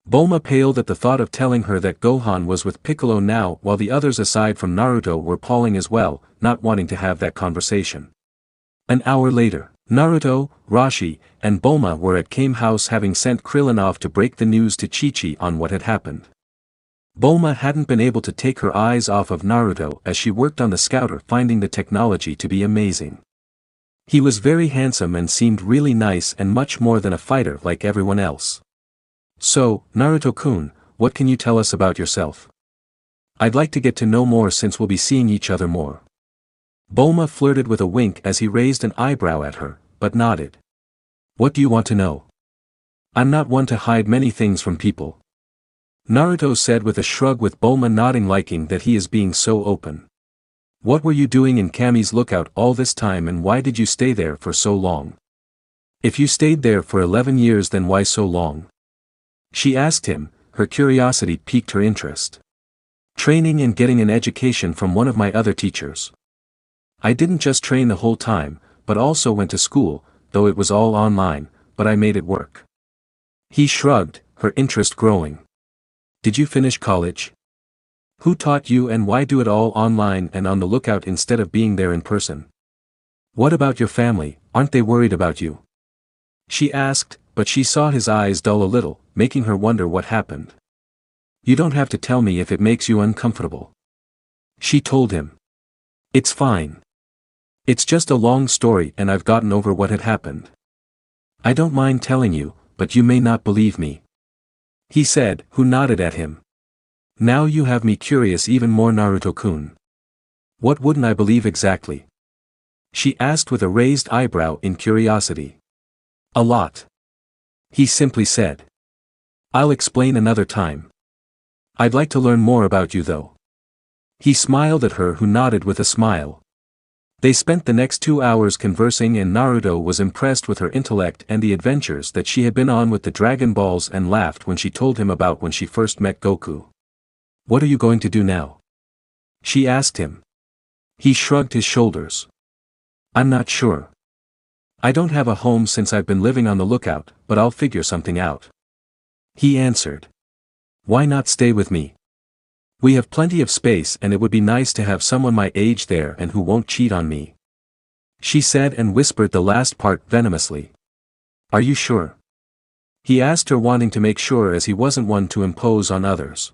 Bulma paled at the thought of telling her that Gohan was with Piccolo now, while the others aside from Naruto were palling as well, not wanting to have that conversation. An hour later, Naruto, Roshi, and Bulma were at Kame House, having sent Krillin off to break the news to Chi-Chi on what had happened. Bulma hadn't been able to take her eyes off of Naruto as she worked on the scouter, finding the technology to be amazing. He was very handsome and seemed really nice and much more than a fighter like everyone else. So, Naruto-kun, what can you tell us about yourself? I'd like to get to know more since we'll be seeing each other more. Bulma flirted with a wink as he raised an eyebrow at her, but nodded. What do you want to know? I'm not one to hide many things from people. Naruto said with a shrug, with Bulma nodding, liking that he is being so open. What were you doing in Kami's lookout all this time, and why did you stay there for so long? If you stayed there for 11 years, then why so long? She asked him, her curiosity piqued her interest. Training and getting an education from one of my other teachers. I didn't just train the whole time, but also went to school, though it was all online, but I made it work. He shrugged, her interest growing. Did you finish college? Who taught you, and why do it all online and on the lookout instead of being there in person? What about your family, aren't they worried about you? She asked, but she saw his eyes dull a little, making her wonder what happened. You don't have to tell me if it makes you uncomfortable. She told him. It's fine. It's just a long story and I've gotten over what had happened. I don't mind telling you, but you may not believe me. he said, who nodded at him. Now you have me curious even more, Naruto-kun. What wouldn't I believe exactly? She asked with a raised eyebrow in curiosity. A lot. He simply said. I'll explain another time. I'd like to learn more about you though. He smiled at her, who nodded with a smile. They spent the next 2 hours conversing, and Naruto was impressed with her intellect and the adventures that she had been on with the Dragon Balls, and laughed when she told him about when she first met Goku. What are you going to do now? She asked him. He shrugged his shoulders. I'm not sure. I don't have a home since I've been living on the lookout, but I'll figure something out. He answered. Why not stay with me? We have plenty of space, and it would be nice to have someone my age there and who won't cheat on me. She said, and whispered the last part venomously. Are you sure? He asked her, wanting to make sure, as he wasn't one to impose on others.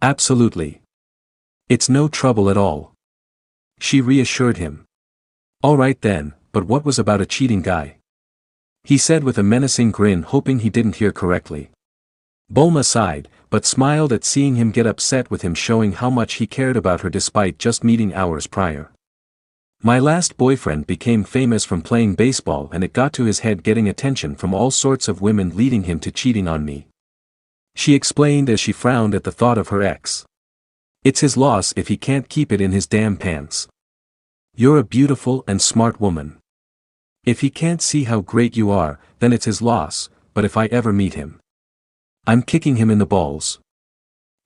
Absolutely. It's no trouble at all. She reassured him. All right then, but what was about a cheating guy? He said with a menacing grin, hoping he didn't hear correctly. Bulma sighed, but smiled at seeing him get upset with him, showing how much he cared about her despite just meeting hours prior. My last boyfriend became famous from playing baseball, and it got to his head getting attention from all sorts of women, leading him to cheating on me. She explained as she frowned at the thought of her ex. It's his loss if he can't keep it in his damn pants. You're a beautiful and smart woman. If he can't see how great you are, then it's his loss, but if I ever meet him, I'm kicking him in the balls.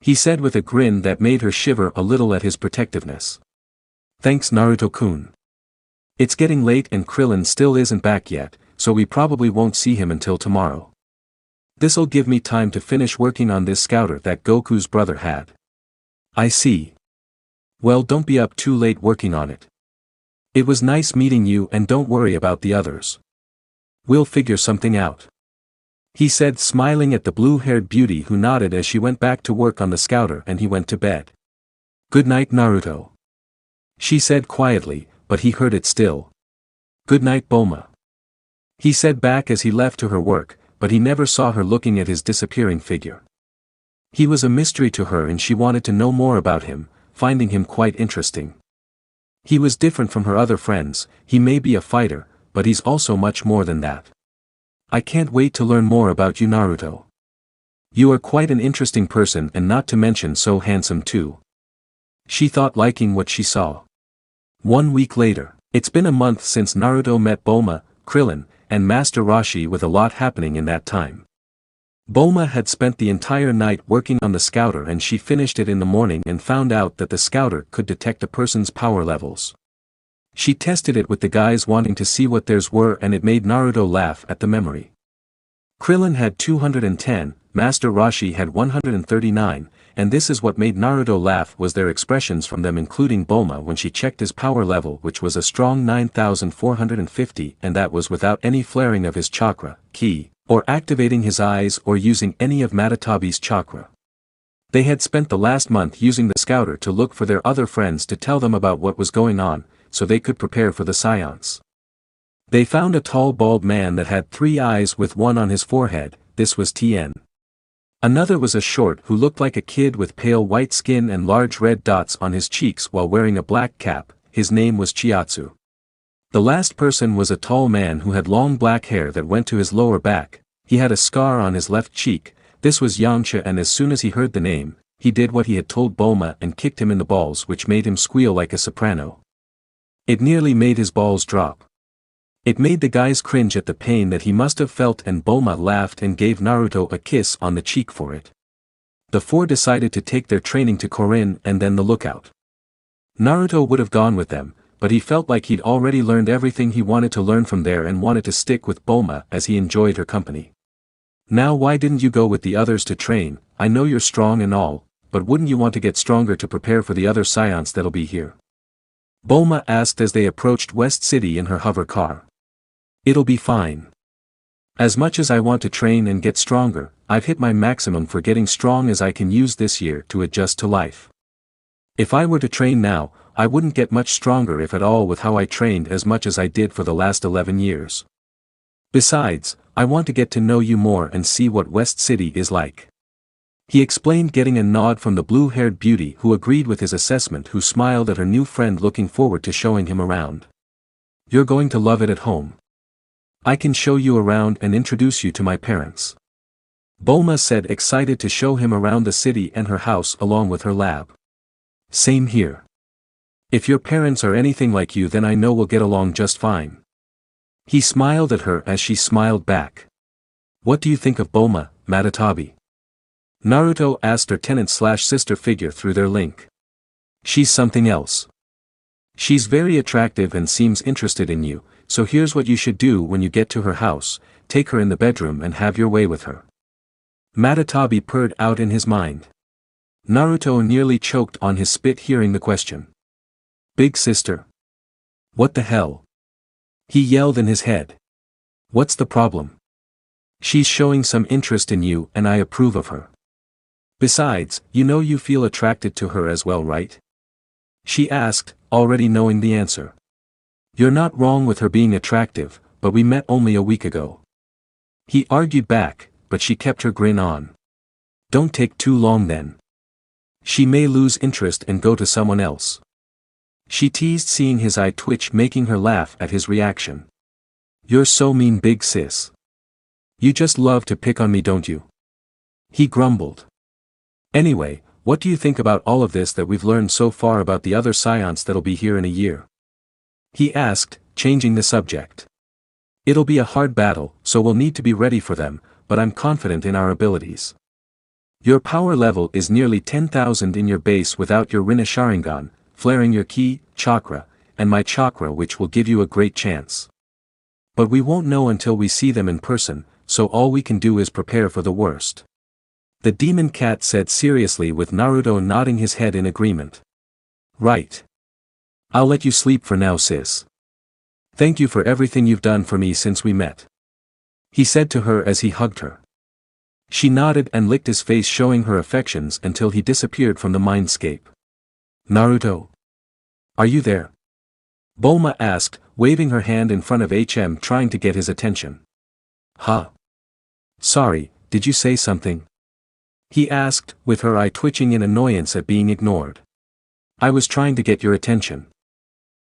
He said with a grin that made her shiver a little at his protectiveness. Thanks, Naruto-kun. It's getting late and Krillin still isn't back yet, so we probably won't see him until tomorrow. This'll give me time to finish working on this scouter that Goku's brother had. I see. Well, don't be up too late working on it. It was nice meeting you, and don't worry about the others. We'll figure something out. He said, smiling at the blue-haired beauty, who nodded as she went back to work on the scouter, and he went to bed. Good night, Naruto. She said quietly, but he heard it still. Good night, Bulma. He said back as he left to her work, but he never saw her looking at his disappearing figure. He was a mystery to her, and she wanted to know more about him, finding him quite interesting. He was different from her other friends. He may be a fighter, but he's also much more than that. I can't wait to learn more about you, Naruto. You are quite an interesting person, and not to mention so handsome too. She thought, liking what she saw. 1 week later. It's been a month since Naruto met Bulma, Krillin, and Master Roshi, with a lot happening in that time. Bulma had spent the entire night working on the scouter, and she finished it in the morning and found out that the scouter could detect a person's power levels. She tested it with the guys, wanting to see what theirs were, and it made Naruto laugh at the memory. Krillin had 210, Master Roshi had 139, and this is what made Naruto laugh, was their expressions from them, including Bulma when she checked his power level, which was a strong 9,450, and that was without any flaring of his chakra, ki, or activating his eyes or using any of Matatabi's chakra. They had spent the last month using the scouter to look for their other friends to tell them about what was going on, so they could prepare for the Saiyans. They found a tall bald man that had 3 eyes with one on his forehead. This was Tien. Another was a short who looked like a kid with pale white skin and large red dots on his cheeks while wearing a black cap. His name was Chiatsu. The last person was a tall man who had long black hair that went to his lower back. He had a scar on his left cheek. This was Yamcha, and as soon as he heard the name, he did what he had told Bulma and kicked him in the balls, which made him squeal like a soprano. It nearly made his balls drop. It made the guys cringe at the pain that he must have felt, and Bulma laughed and gave Naruto a kiss on the cheek for it. The 4 decided to take their training to Korin and then the lookout. Naruto would have gone with them, but he felt like he'd already learned everything he wanted to learn from there and wanted to stick with Bulma as he enjoyed her company. Now, why didn't you go with the others to train? I know you're strong and all, but wouldn't you want to get stronger to prepare for the other Saiyans that'll be here? Bulma asked as they approached West City in her hover car. It'll be fine. As much as I want to train and get stronger, I've hit my maximum for getting strong as I can use this year to adjust to life. If I were to train now, I wouldn't get much stronger if at all with how I trained as much as I did for the last 11 years. Besides, I want to get to know you more and see what West City is like. He explained, getting a nod from the blue-haired beauty who agreed with his assessment, who smiled at her new friend, looking forward to showing him around. You're going to love it at home. I can show you around and introduce you to my parents. Bulma said, excited to show him around the city and her house along with her lab. Same here. If your parents are anything like you, then I know we'll get along just fine. He smiled at her as she smiled back. What do you think of Bulma, Madatabi? Naruto asked her tenant/sister figure through their link. She's something else. She's very attractive and seems interested in you, so here's what you should do when you get to her house: take her in the bedroom and have your way with her. Madatabi purred out in his mind. Naruto nearly choked on his spit hearing the question. Big sister? What the hell? He yelled in his head. What's the problem? She's showing some interest in you and I approve of her. Besides, you know you feel attracted to her as well, right? She asked, already knowing the answer. You're not wrong with her being attractive, but we met only a week ago. He argued back, but she kept her grin on. Don't take too long then. She may lose interest and go to someone else. She teased, seeing his eye twitch, making her laugh at his reaction. You're so mean, big sis. You just love to pick on me, don't you? He grumbled. Anyway, what do you think about all of this that we've learned so far about the other Saiyans that'll be here in a year? He asked, changing the subject. It'll be a hard battle, so we'll need to be ready for them, but I'm confident in our abilities. Your power level is nearly 10,000 in your base without your Rinna Sharingan, flaring your ki, chakra, and my chakra, which will give you a great chance. But we won't know until we see them in person, so all we can do is prepare for the worst. The demon cat said seriously, with Naruto nodding his head in agreement. Right. I'll let you sleep for now, sis. Thank you for everything you've done for me since we met. He said to her as he hugged her. She nodded and licked his face, showing her affections until he disappeared from the mindscape. Naruto? Are you there? Bulma asked, waving her hand in front of HM, trying to get his attention. Huh? Sorry, did you say something? He asked, with her eye twitching in annoyance at being ignored. I was trying to get your attention.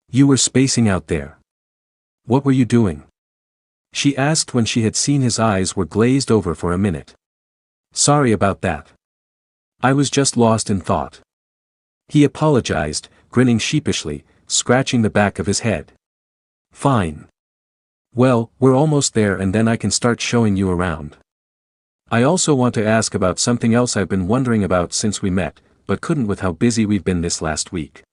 You were spacing out there. What were you doing? She asked when she had seen his eyes were glazed over for a minute. Sorry about that. I was just lost in thought. He apologized, grinning sheepishly, scratching the back of his head. Fine. Well, we're almost there and then I can start showing you around. I also want to ask about something else I've been wondering about since we met, but couldn't with how busy we've been this last week.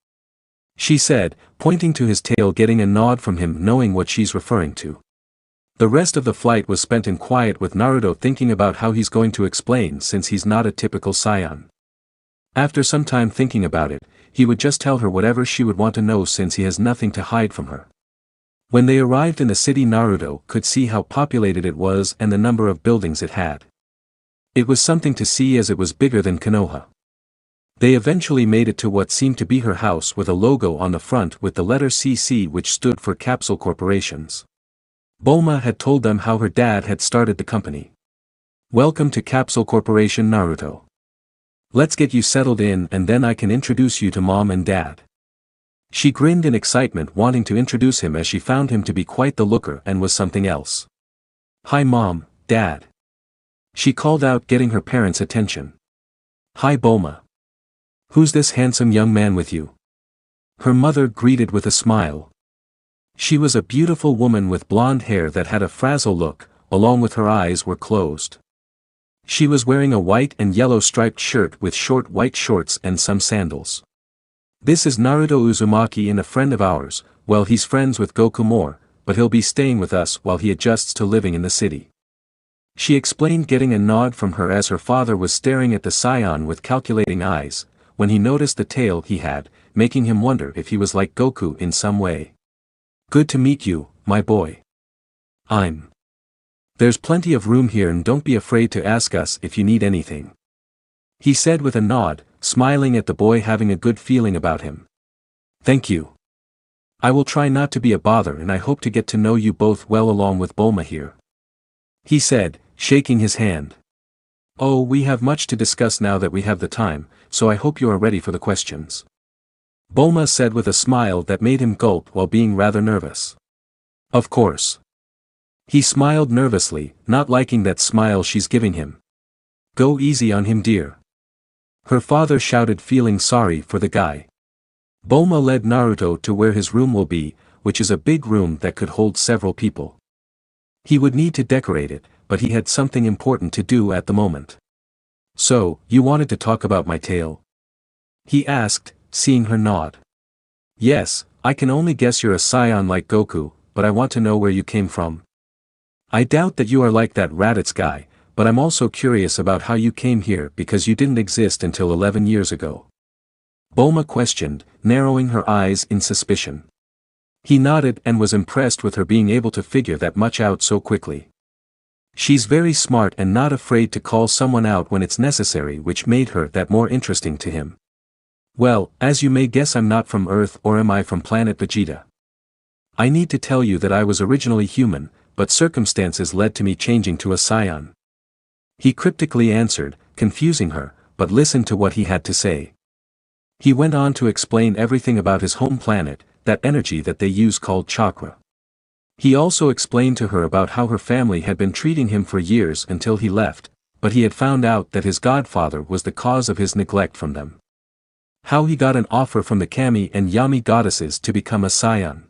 She said, pointing to his tail, getting a nod from him, knowing what she's referring to. The rest of the flight was spent in quiet, with Naruto thinking about how he's going to explain, since he's not a typical Saiyan. After some time thinking about it, he would just tell her whatever she would want to know, since he has nothing to hide from her. When they arrived in the city, Naruto could see how populated it was and the number of buildings it had. It was something to see, as it was bigger than Konoha. They eventually made it to what seemed to be her house, with a logo on the front with the letter CC, which stood for Capsule Corporations. Bulma had told them how her dad had started the company. Welcome to Capsule Corporation, Naruto. Let's get you settled in and then I can introduce you to mom and dad. She grinned in excitement, wanting to introduce him, as she found him to be quite the looker and was something else. Hi mom, dad. She called out, getting her parents' attention. Hi Bulma. Who's this handsome young man with you? Her mother greeted with a smile. She was a beautiful woman with blonde hair that had a frazzle look, along with her eyes were closed. She was wearing a white and yellow striped shirt with short white shorts and some sandals. This is Naruto Uzumaki, and a friend of ours. Well, he's friends with Goku more, but he'll be staying with us while he adjusts to living in the city. She explained, getting a nod from her as her father was staring at the Saiyan with calculating eyes, when he noticed the tail he had, making him wonder if he was like Goku in some way. Good to meet you, my boy. There's plenty of room here and don't be afraid to ask us if you need anything. He said with a nod, smiling at the boy, having a good feeling about him. Thank you. I will try not to be a bother, and I hope to get to know you both well along with Bulma here. He said, shaking his hand. Oh, we have much to discuss now that we have the time, so I hope you are ready for the questions. Bulma said with a smile that made him gulp while being rather nervous. Of course. He smiled nervously, not liking that smile she's giving him. Go easy on him, dear. Her father shouted, feeling sorry for the guy. Bulma led Naruto to where his room will be, which is a big room that could hold several people. He would need to decorate it, but he had something important to do at the moment. So, you wanted to talk about my tale? He asked, seeing her nod. Yes, I can only guess you're a Saiyan like Goku, but I want to know where you came from. I doubt that you are like that Raditz guy, but I'm also curious about how you came here because you didn't exist until 11 years ago. Bulma questioned, narrowing her eyes in suspicion. He nodded and was impressed with her being able to figure that much out so quickly. She's very smart and not afraid to call someone out when it's necessary, which made her that more interesting to him. Well, as you may guess, I'm not from Earth, or am I from planet Vegeta? I need to tell you that I was originally human, but circumstances led to me changing to a Saiyan. He cryptically answered, confusing her, but listened to what he had to say. He went on to explain everything about his home planet, that energy that they use called chakra. He also explained to her about how her family had been treating him for years until he left, but he had found out that his godfather was the cause of his neglect from them. How he got an offer from the Kami and Yami goddesses to become a Saiyan.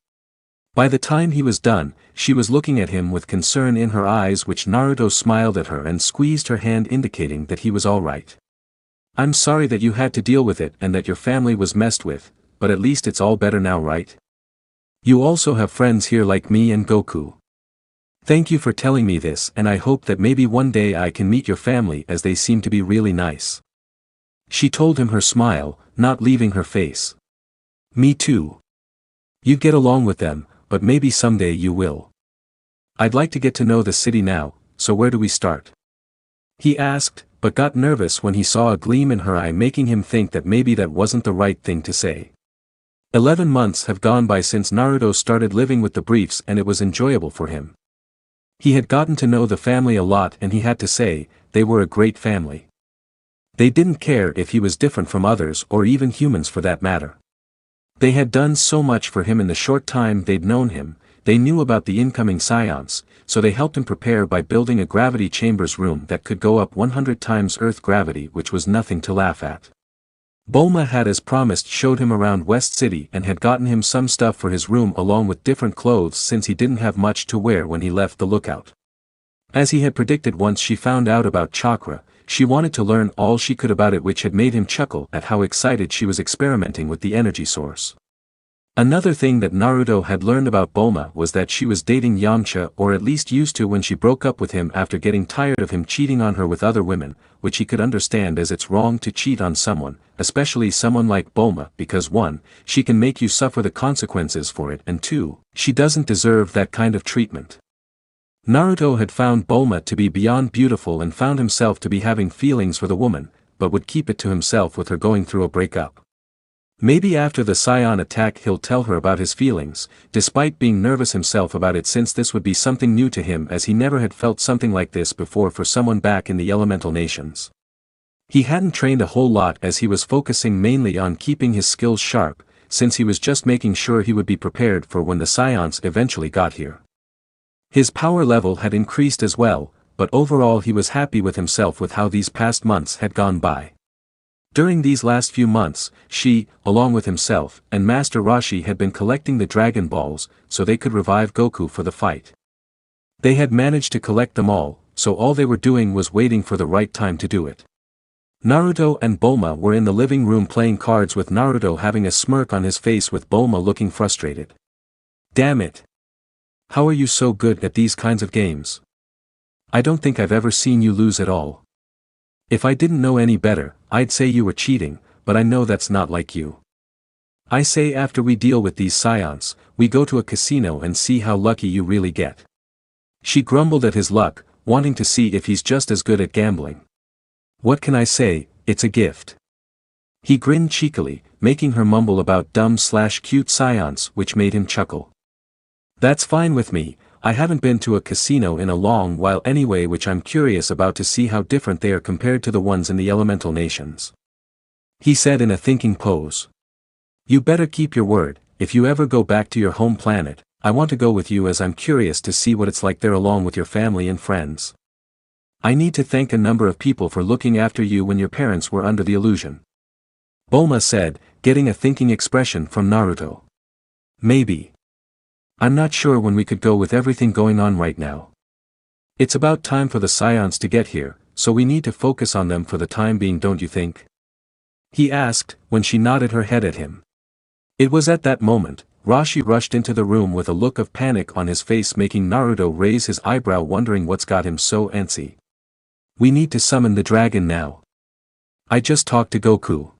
By the time he was done, she was looking at him with concern in her eyes, which Naruto smiled at her and squeezed her hand, indicating that he was all right. I'm sorry that you had to deal with it and that your family was messed with, but at least it's all better now, right? You also have friends here like me and Goku. Thank you for telling me this, and I hope that maybe one day I can meet your family, as they seem to be really nice. She told him, her smile not leaving her face. Me too. You get along with them, but maybe someday you will. I'd like to get to know the city now, so where do we start? He asked, but got nervous when he saw a gleam in her eye, making him think that maybe that wasn't the right thing to say. 11 months have gone by since Naruto started living with the briefs, and it was enjoyable for him. He had gotten to know the family a lot, and he had to say, they were a great family. They didn't care if he was different from others, or even humans for that matter. They had done so much for him in the short time they'd known him. They knew about the incoming Saiyans, so they helped him prepare by building a gravity chambers room that could go up 100 times Earth gravity, which was nothing to laugh at. Bulma had, as promised, showed him around West City and had gotten him some stuff for his room along with different clothes, since he didn't have much to wear when he left the lookout. As he had predicted, once she found out about chakra, she wanted to learn all she could about it, which had made him chuckle at how excited she was experimenting with the energy source. Another thing that Naruto had learned about Bulma was that she was dating Yamcha, or at least used to, when she broke up with him after getting tired of him cheating on her with other women, which he could understand, as it's wrong to cheat on someone, especially someone like Bulma, because 1, she can make you suffer the consequences for it, and 2, she doesn't deserve that kind of treatment. Naruto had found Bulma to be beyond beautiful and found himself to be having feelings for the woman, but would keep it to himself with her going through a breakup. Maybe after the Saiyan attack he'll tell her about his feelings, despite being nervous himself about it, since this would be something new to him, as he never had felt something like this before for someone back in the elemental nations. He hadn't trained a whole lot, as he was focusing mainly on keeping his skills sharp, since he was just making sure he would be prepared for when the Saiyans eventually got here. His power level had increased as well, but overall he was happy with himself with how these past months had gone by. During these last few months, she, along with himself, and Master Roshi had been collecting the Dragon Balls, so they could revive Goku for the fight. They had managed to collect them all, so all they were doing was waiting for the right time to do it. Naruto and Bulma were in the living room playing cards, with Naruto having a smirk on his face with Bulma looking frustrated. Damn it! How are you so good at these kinds of games? I don't think I've ever seen you lose at all. If I didn't know any better, I'd say you were cheating, but I know that's not like you. I say, after we deal with these Saiyans, we go to a casino and see how lucky you really get. She grumbled at his luck, wanting to see if he's just as good at gambling. What can I say, it's a gift. He grinned cheekily, making her mumble about dumb/cute Saiyans, which made him chuckle. That's fine with me, I haven't been to a casino in a long while anyway, which I'm curious about to see how different they are compared to the ones in the elemental nations. He said in a thinking pose. You better keep your word. If you ever go back to your home planet, I want to go with you as I'm curious to see what it's like there along with your family and friends. I need to thank a number of people for looking after you when your parents were under the illusion. Bulma said, getting a thinking expression from Naruto. Maybe. I'm not sure when we could go with everything going on right now. It's about time for the Saiyans to get here, so we need to focus on them for the time being, don't you think? He asked, when she nodded her head at him. It was at that moment, Rashi rushed into the room with a look of panic on his face, making Naruto raise his eyebrow, wondering what's got him so antsy. We need to summon the dragon now. I just talked to Goku.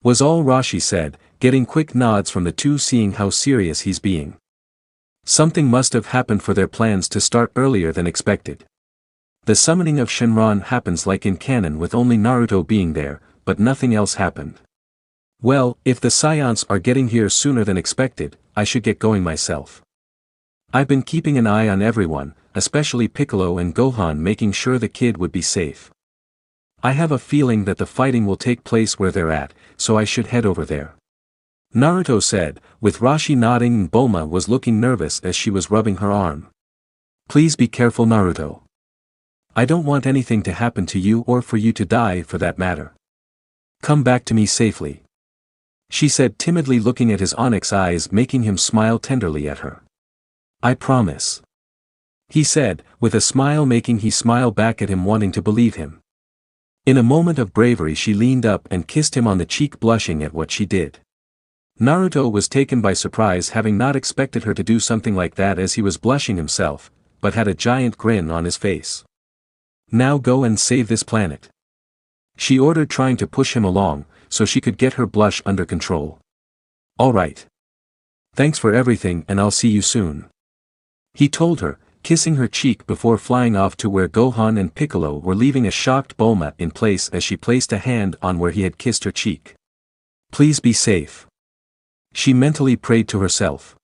Was all Rashi said, getting quick nods from the two, seeing how serious he's being. Something must have happened for their plans to start earlier than expected. The summoning of Shenron happens like in canon with only Naruto being there, but nothing else happened. Well, if the Saiyans are getting here sooner than expected, I should get going myself. I've been keeping an eye on everyone, especially Piccolo and Gohan, making sure the kid would be safe. I have a feeling that the fighting will take place where they're at, so I should head over there. Naruto said, with Rashi nodding, and Bulma was looking nervous as she was rubbing her arm. Please be careful, Naruto. I don't want anything to happen to you or for you to die for that matter. Come back to me safely. She said timidly, looking at his onyx eyes, making him smile tenderly at her. I promise. He said, with a smile, making he smile back at him, wanting to believe him. In a moment of bravery she leaned up and kissed him on the cheek, blushing at what she did. Naruto was taken by surprise, having not expected her to do something like that, as he was blushing himself, but had a giant grin on his face. Now go and save this planet. She ordered, trying to push him along, so she could get her blush under control. All right. Thanks for everything, and I'll see you soon. He told her, kissing her cheek before flying off to where Gohan and Piccolo were, leaving a shocked Bulma in place as she placed a hand on where he had kissed her cheek. Please be safe. She mentally prayed to herself.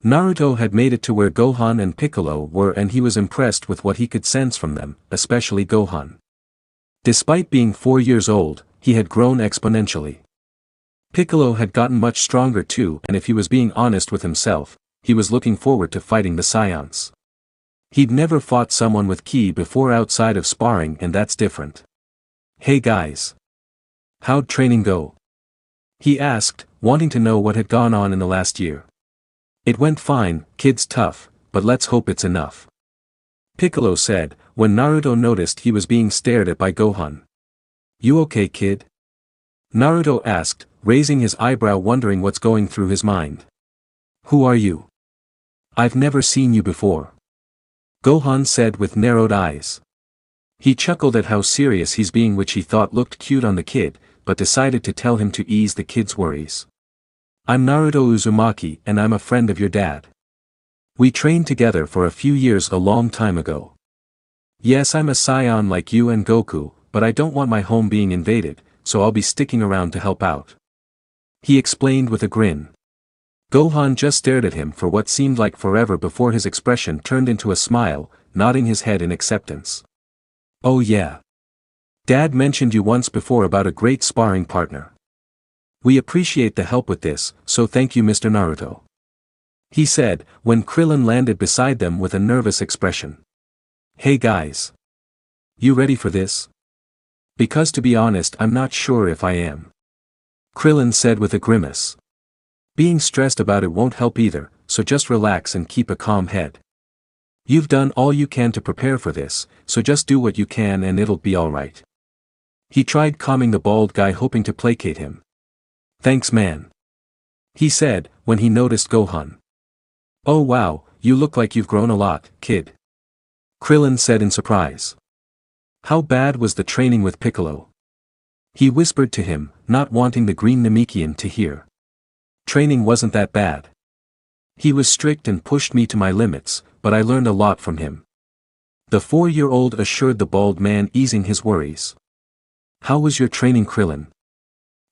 Naruto had made it to where Gohan and Piccolo were, and he was impressed with what he could sense from them, especially Gohan. Despite being 4 years old, he had grown exponentially. Piccolo had gotten much stronger too, and if he was being honest with himself, he was looking forward to fighting the Saiyans. He'd never fought someone with ki before outside of sparring, and that's different. Hey guys. How'd training go? He asked, wanting to know what had gone on in the last year. It went fine, kid's tough, but let's hope it's enough. Piccolo said, when Naruto noticed he was being stared at by Gohan. You okay, kid? Naruto asked, raising his eyebrow, wondering what's going through his mind. Who are you? I've never seen you before. Gohan said with narrowed eyes. He chuckled at how serious he's being, which he thought looked cute on the kid, but decided to tell him to ease the kid's worries. I'm Naruto Uzumaki, and I'm a friend of your dad. We trained together for a few years a long time ago. Yes, I'm a Saiyan like you and Goku, but I don't want my home being invaded, so I'll be sticking around to help out. He explained with a grin. Gohan just stared at him for what seemed like forever before his expression turned into a smile, nodding his head in acceptance. Oh yeah. Dad mentioned you once before about a great sparring partner. We appreciate the help with this, so thank you, Mr. Naruto. He said, when Krillin landed beside them with a nervous expression. Hey guys. You ready for this? Because to be honest, I'm not sure if I am. Krillin said with a grimace. Being stressed about it won't help either, so just relax and keep a calm head. You've done all you can to prepare for this, so just do what you can and it'll be alright. He tried calming the bald guy, hoping to placate him. Thanks man. He said, when he noticed Gohan. Oh wow, you look like you've grown a lot, kid. Krillin said in surprise. How bad was the training with Piccolo? He whispered to him, not wanting the green Namekian to hear. Training wasn't that bad. He was strict and pushed me to my limits, but I learned a lot from him. The 4-year-old assured the bald man, easing his worries. How was your training, Krillin?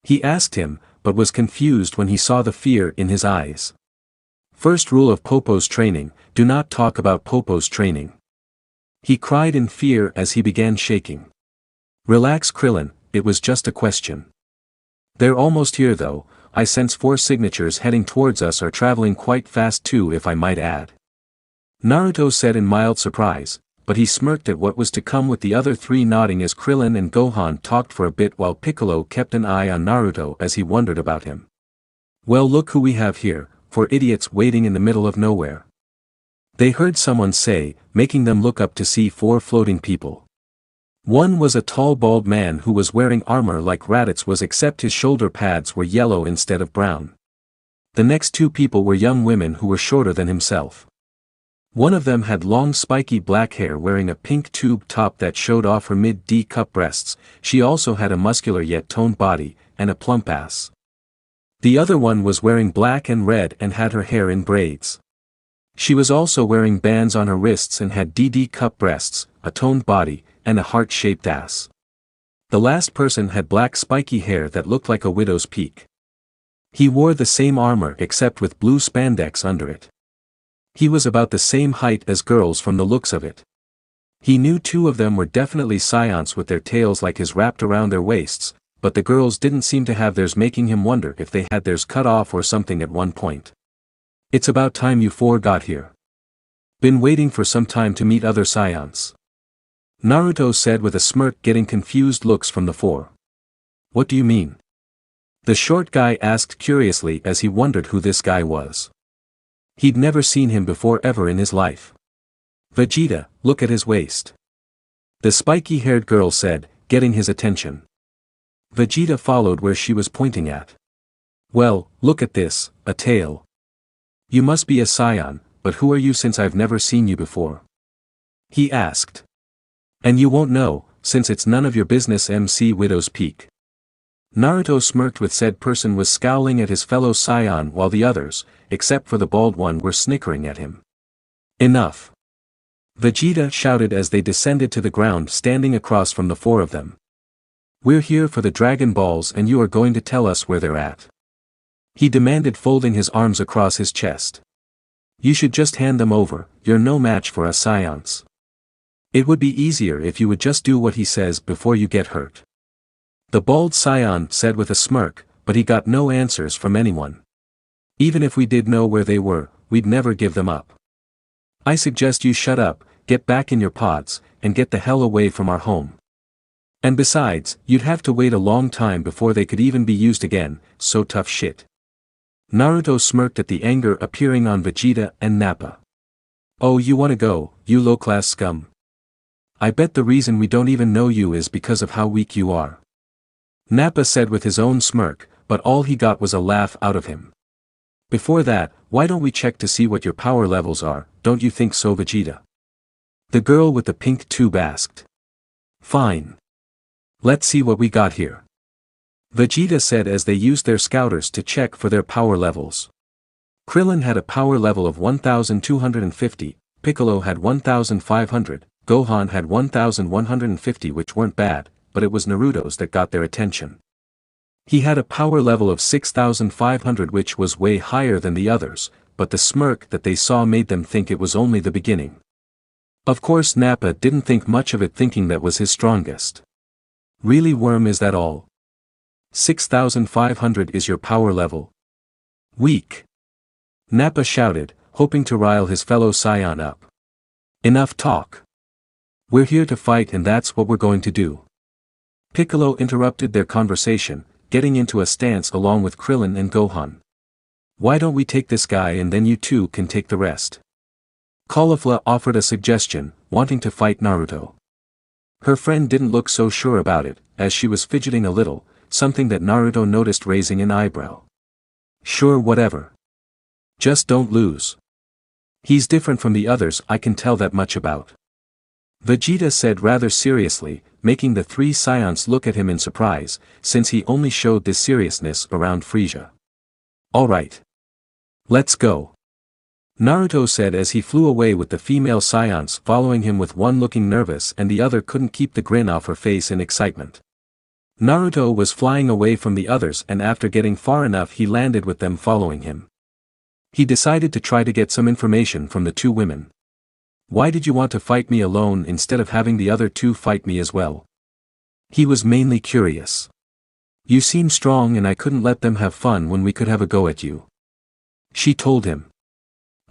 He asked him, but was confused when he saw the fear in his eyes. First rule of Popo's training, do not talk about Popo's training. He cried in fear as he began shaking. Relax Krillin, it was just a question. They're almost here though, I sense 4 signatures heading towards us are traveling quite fast too if I might add. Naruto said in mild surprise, but he smirked at what was to come with the other 3 nodding as Krillin and Gohan talked for a bit while Piccolo kept an eye on Naruto as he wondered about him. Well look who we have here, 4 idiots waiting in the middle of nowhere. They heard someone say, making them look up to see 4 floating people. One was a tall bald man who was wearing armor like Raditz was except his shoulder pads were yellow instead of brown. The next 2 people were young women who were shorter than himself. One of them had long spiky black hair wearing a pink tube top that showed off her mid-D cup breasts, she also had a muscular yet toned body, and a plump ass. The other one was wearing black and red and had her hair in braids. She was also wearing bands on her wrists and had DD cup breasts, a toned body, and a heart-shaped ass. The last person had black spiky hair that looked like a widow's peak. He wore the same armor except with blue spandex under it. He was about the same height as girls from the looks of it. He knew 2 of them were definitely Saiyans with their tails like his wrapped around their waists, but the girls didn't seem to have theirs, making him wonder if they had theirs cut off or something at one point. It's about time you 4 got here. Been waiting for some time to meet other Saiyans. Naruto said with a smirk, getting confused looks from the 4. What do you mean? The short guy asked curiously as he wondered who this guy was. He'd never seen him before ever in his life. Vegeta, look at his waist. The spiky-haired girl said, getting his attention. Vegeta followed where she was pointing at. Well, look at this, a tail. You must be a Saiyan, but who are you since I've never seen you before? He asked. And you won't know, since it's none of your business, MC Widow's Peak. Naruto smirked with said person was scowling at his fellow Saiyan while the others, except for the bald one, were snickering at him. Enough. Vegeta shouted as they descended to the ground standing across from the 4 of them. We're here for the Dragon Balls and you are going to tell us where they're at. He demanded, folding his arms across his chest. You should just hand them over, you're no match for us Saiyans. It would be easier if you would just do what he says before you get hurt. The bald Saiyan said with a smirk, but he got no answers from anyone. Even if we did know where they were, we'd never give them up. I suggest you shut up, get back in your pods, and get the hell away from our home. And besides, you'd have to wait a long time before they could even be used again, so tough shit. Naruto smirked at the anger appearing on Vegeta and Nappa. Oh, you wanna go, you low-class scum? I bet the reason we don't even know you is because of how weak you are. Nappa said with his own smirk, but all he got was a laugh out of him. Before that, why don't we check to see what your power levels are, don't you think so Vegeta? The girl with the pink tube asked. Fine. Let's see what we got here. Vegeta said as they used their scouters to check for their power levels. Krillin had a power level of 1250, Piccolo had 1500, Gohan had 1150, which weren't bad, but it was Naruto's that got their attention. He had a power level of 6500, which was way higher than the others, but the smirk that they saw made them think it was only the beginning. Of course Nappa didn't think much of it, thinking that was his strongest. Really worm, is that all? 6500 is your power level? Weak. Nappa shouted, hoping to rile his fellow Saiyan up. Enough talk. We're here to fight and that's what we're going to do. Piccolo interrupted their conversation, getting into a stance along with Krillin and Gohan. Why don't we take this guy and then you two can take the rest? Caulifla offered a suggestion, wanting to fight Naruto. Her friend didn't look so sure about it, as she was fidgeting a little, something that Naruto noticed, raising an eyebrow. Sure, whatever. Just don't lose. He's different from the others, I can tell that much about. Vegeta said rather seriously, making the 3 Saiyans look at him in surprise, since he only showed this seriousness around Frieza. Alright. Let's go. Naruto said as he flew away with the female Saiyans following him, with one looking nervous and the other couldn't keep the grin off her face in excitement. Naruto was flying away from the others and after getting far enough he landed with them following him. He decided to try to get some information from the two women. Why did you want to fight me alone instead of having the other two fight me as well? He was mainly curious. You seem strong and I couldn't let them have fun when we could have a go at you. She told him.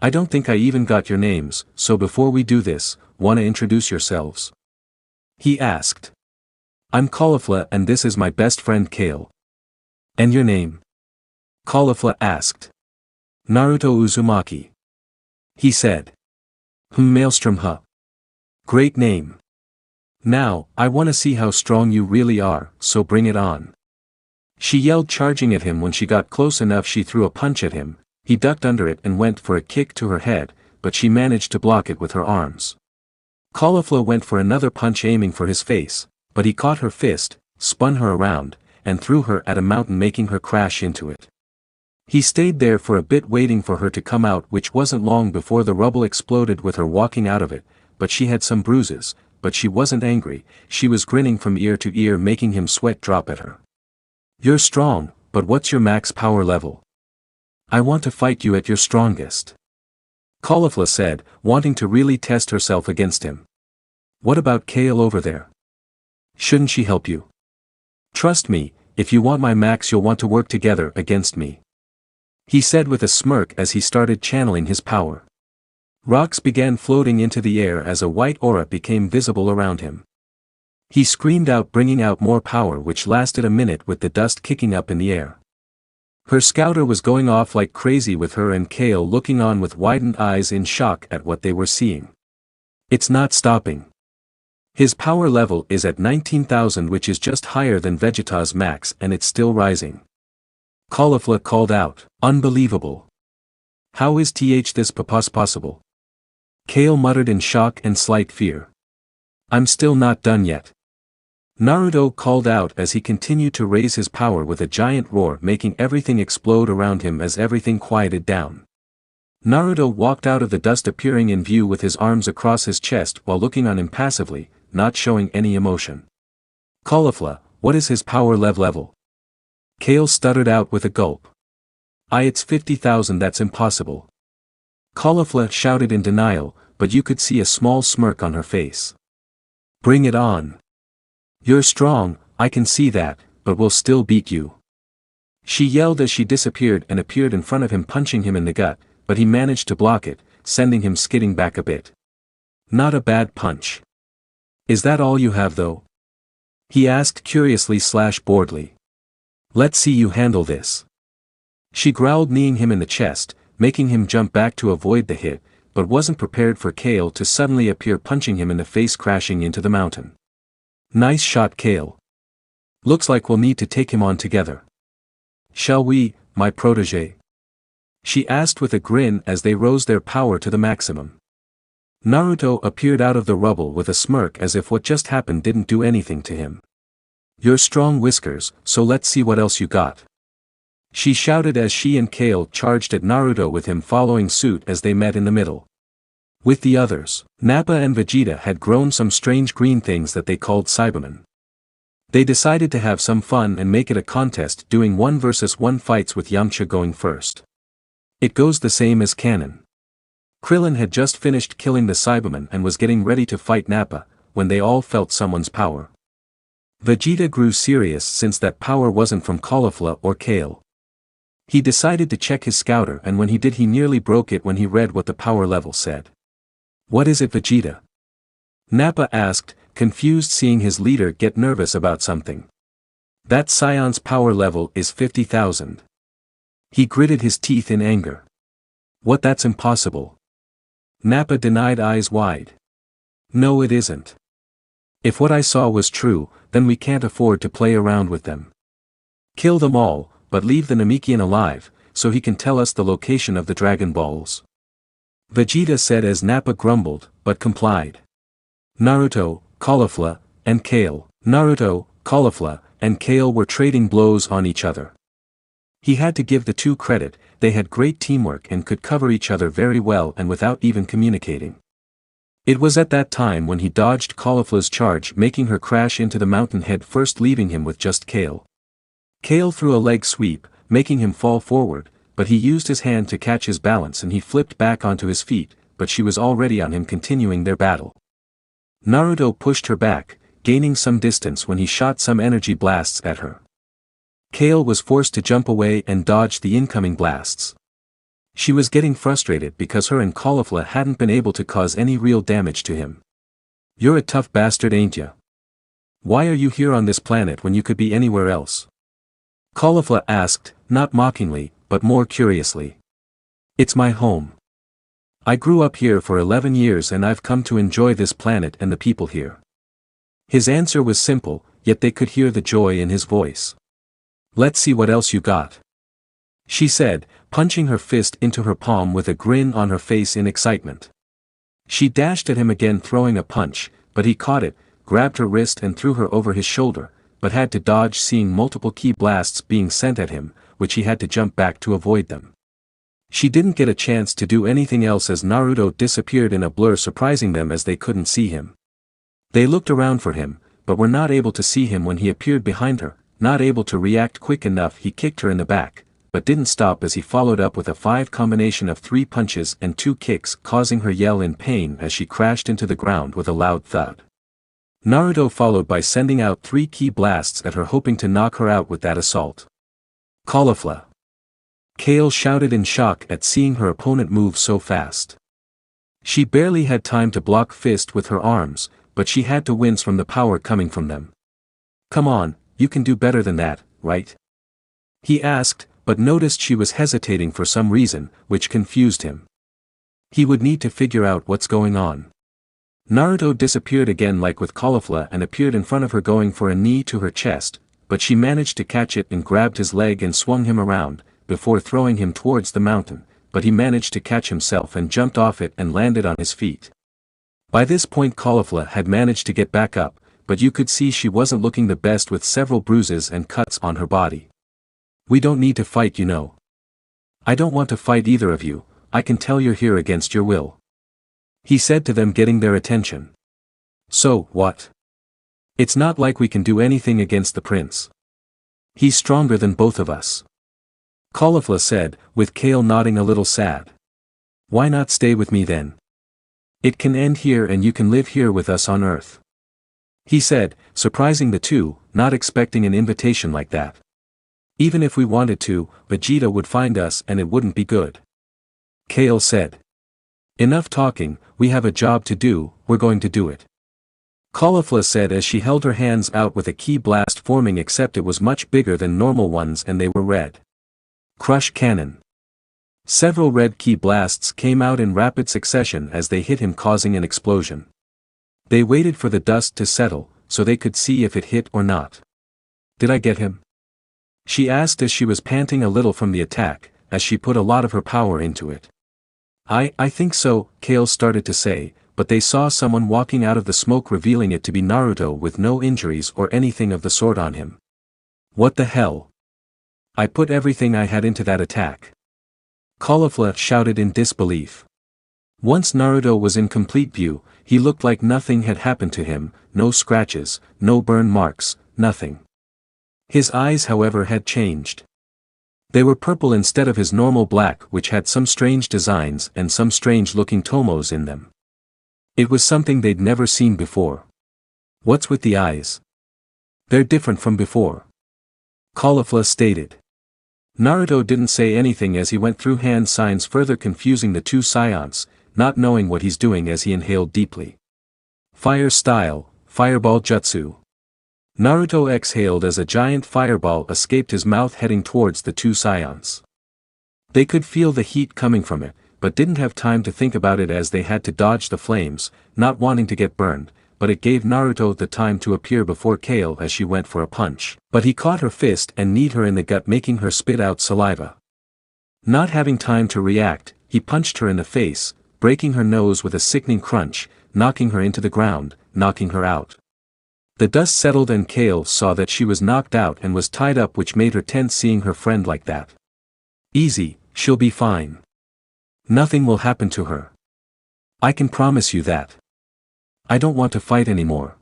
I don't think I even got your names, so before we do this, wanna introduce yourselves? He asked. I'm Caulifla and this is my best friend Kale. And your name? Caulifla asked. Naruto Uzumaki. He said. Maelstrom huh. Great name. Now, I wanna see how strong you really are, so bring it on. She yelled, charging at him. When she got close enough she threw a punch at him. He ducked under it and went for a kick to her head, but she managed to block it with her arms. Caulifla went for another punch aiming for his face, but he caught her fist, spun her around, and threw her at a mountain making her crash into it. He stayed there for a bit waiting for her to come out, which wasn't long before the rubble exploded with her walking out of it, but she had some bruises, but she wasn't angry, she was grinning from ear to ear making him sweat drop at her. You're strong, but what's your max power level? I want to fight you at your strongest. Caulifla said, wanting to really test herself against him. What about Kale over there? Shouldn't she help you? Trust me, if you want my max you'll want to work together against me. He said with a smirk as he started channeling his power. Rocks began floating into the air as a white aura became visible around him. He screamed out, bringing out more power, which lasted a minute with the dust kicking up in the air. Her scouter was going off like crazy with her and Kale looking on with widened eyes in shock at what they were seeing. It's not stopping. His power level is at 19,000, which is just higher than Vegeta's max, and it's still rising. Caulifla called out, unbelievable. How is this possible? Kale muttered in shock and slight fear. I'm still not done yet. Naruto called out as he continued to raise his power with a giant roar, making everything explode around him as everything quieted down. Naruto walked out of the dust, appearing in view with his arms across his chest while looking on impassively, not showing any emotion. Caulifla, what is his power level? Kale stuttered out with a gulp. It's 50,000, that's impossible. Caulifla shouted in denial, but you could see a small smirk on her face. Bring it on. You're strong, I can see that, but we'll still beat you. She yelled as she disappeared and appeared in front of him, punching him in the gut, but he managed to block it, sending him skidding back a bit. Not a bad punch. Is that all you have though? He asked curiously / boredly. Let's see you handle this. She growled, kneeing him in the chest, making him jump back to avoid the hit, but wasn't prepared for Kale to suddenly appear, punching him in the face, crashing into the mountain. Nice shot, Kale. Looks like we'll need to take him on together. Shall we, my protege? She asked with a grin as they rose their power to the maximum. Naruto appeared out of the rubble with a smirk as if what just happened didn't do anything to him. You're strong, Whiskers, so let's see what else you got. She shouted as she and Kale charged at Naruto, with him following suit as they met in the middle. With the others, Nappa and Vegeta had grown some strange green things that they called Cybermen. They decided to have some fun and make it a contest, doing 1 versus 1 fights with Yamcha going first. It goes the same as canon. Krillin had just finished killing the Cybermen and was getting ready to fight Nappa, when they all felt someone's power. Vegeta grew serious since that power wasn't from Caulifla or Kale. He decided to check his scouter, and when he did he nearly broke it when he read what the power level said. What is it, Vegeta? Nappa asked, confused seeing his leader get nervous about something. That Saiyan's power level is 50,000. He gritted his teeth in anger. What, that's impossible. Nappa denied, eyes wide. No, it isn't. If what I saw was true, then we can't afford to play around with them. Kill them all, but leave the Namekian alive, so he can tell us the location of the Dragon Balls. Vegeta said as Nappa grumbled, but complied. Naruto, Caulifla, and Kale. Naruto, Caulifla, and Kale were trading blows on each other. He had to give the two credit, they had great teamwork and could cover each other very well and without even communicating. It was at that time when he dodged Caulifla's charge, making her crash into the mountain head first, leaving him with just Kale. Kale threw a leg sweep, making him fall forward, but he used his hand to catch his balance and he flipped back onto his feet, but she was already on him continuing their battle. Naruto pushed her back, gaining some distance when he shot some energy blasts at her. Kale was forced to jump away and dodge the incoming blasts. She was getting frustrated because her and Caulifla hadn't been able to cause any real damage to him. "You're a tough bastard, ain't ya? Why are you here on this planet when you could be anywhere else?" Caulifla asked, not mockingly, but more curiously. "It's my home. I grew up here for 11 years and I've come to enjoy this planet and the people here." His answer was simple, yet they could hear the joy in his voice. "Let's see what else you got," she said, punching her fist into her palm with a grin on her face in excitement. She dashed at him again, throwing a punch, but he caught it, grabbed her wrist and threw her over his shoulder, but had to dodge seeing multiple ki blasts being sent at him, which he had to jump back to avoid them. She didn't get a chance to do anything else as Naruto disappeared in a blur, surprising them as they couldn't see him. They looked around for him, but were not able to see him when he appeared behind her. Not able to react quick enough, he kicked her in the back, but didn't stop as he followed up with a 5 combination of 3 punches and 2 kicks, causing her yell in pain as she crashed into the ground with a loud thud. Naruto followed by sending out 3 ki blasts at her, hoping to knock her out with that assault. "Caulifla!" Kale shouted in shock at seeing her opponent move so fast. She barely had time to block fist with her arms, but she had to wince from the power coming from them. "Come on, you can do better than that, right?" he asked, but noticed she was hesitating for some reason, which confused him. He would need to figure out what's going on. Naruto disappeared again like with Caulifla and appeared in front of her, going for a knee to her chest, but she managed to catch it and grabbed his leg and swung him around, before throwing him towards the mountain, but he managed to catch himself and jumped off it and landed on his feet. By this point Caulifla had managed to get back up, but you could see she wasn't looking the best with several bruises and cuts on her body. "We don't need to fight, you know." "I don't want to fight either of you, I can tell you're here against your will," he said to them, getting their attention. "So, what? It's not like we can do anything against the prince. He's stronger than both of us," Caulifla said, with Kale nodding a little sad. "Why not stay with me then? It can end here and you can live here with us on Earth," he said, surprising the two, not expecting an invitation like that. "Even if we wanted to, Vegeta would find us and it wouldn't be good," Kale said. "Enough talking, we have a job to do, we're going to do it," Caulifla said as she held her hands out with a ki blast forming, except it was much bigger than normal ones and they were red. Crush Cannon. Several red ki blasts came out in rapid succession as they hit him, causing an explosion. They waited for the dust to settle, so they could see if it hit or not. "Did I get him?" she asked as she was panting a little from the attack, as she put a lot of her power into it. I think so," Kale started to say, but they saw someone walking out of the smoke, revealing it to be Naruto with no injuries or anything of the sort on him. "What the hell? I put everything I had into that attack," Caulifla shouted in disbelief. Once Naruto was in complete view, he looked like nothing had happened to him, no scratches, no burn marks, nothing. His eyes, however, had changed. They were purple instead of his normal black, which had some strange designs and some strange-looking tomos in them. It was something they'd never seen before. "What's with the eyes? They're different from before," Caulifla stated. Naruto didn't say anything as he went through hand signs, further confusing the two Saiyans, not knowing what he's doing as he inhaled deeply. Fire style, fireball jutsu. Naruto exhaled as a giant fireball escaped his mouth, heading towards the two Saiyans. They could feel the heat coming from it, but didn't have time to think about it as they had to dodge the flames, not wanting to get burned, but it gave Naruto the time to appear before Kale as she went for a punch. But he caught her fist and kneed her in the gut, making her spit out saliva. Not having time to react, he punched her in the face, breaking her nose with a sickening crunch, knocking her into the ground, knocking her out. The dust settled and Kale saw that she was knocked out and was tied up, which made her tense seeing her friend like that. "Easy, she'll be fine. Nothing will happen to her. I can promise you that. I don't want to fight anymore.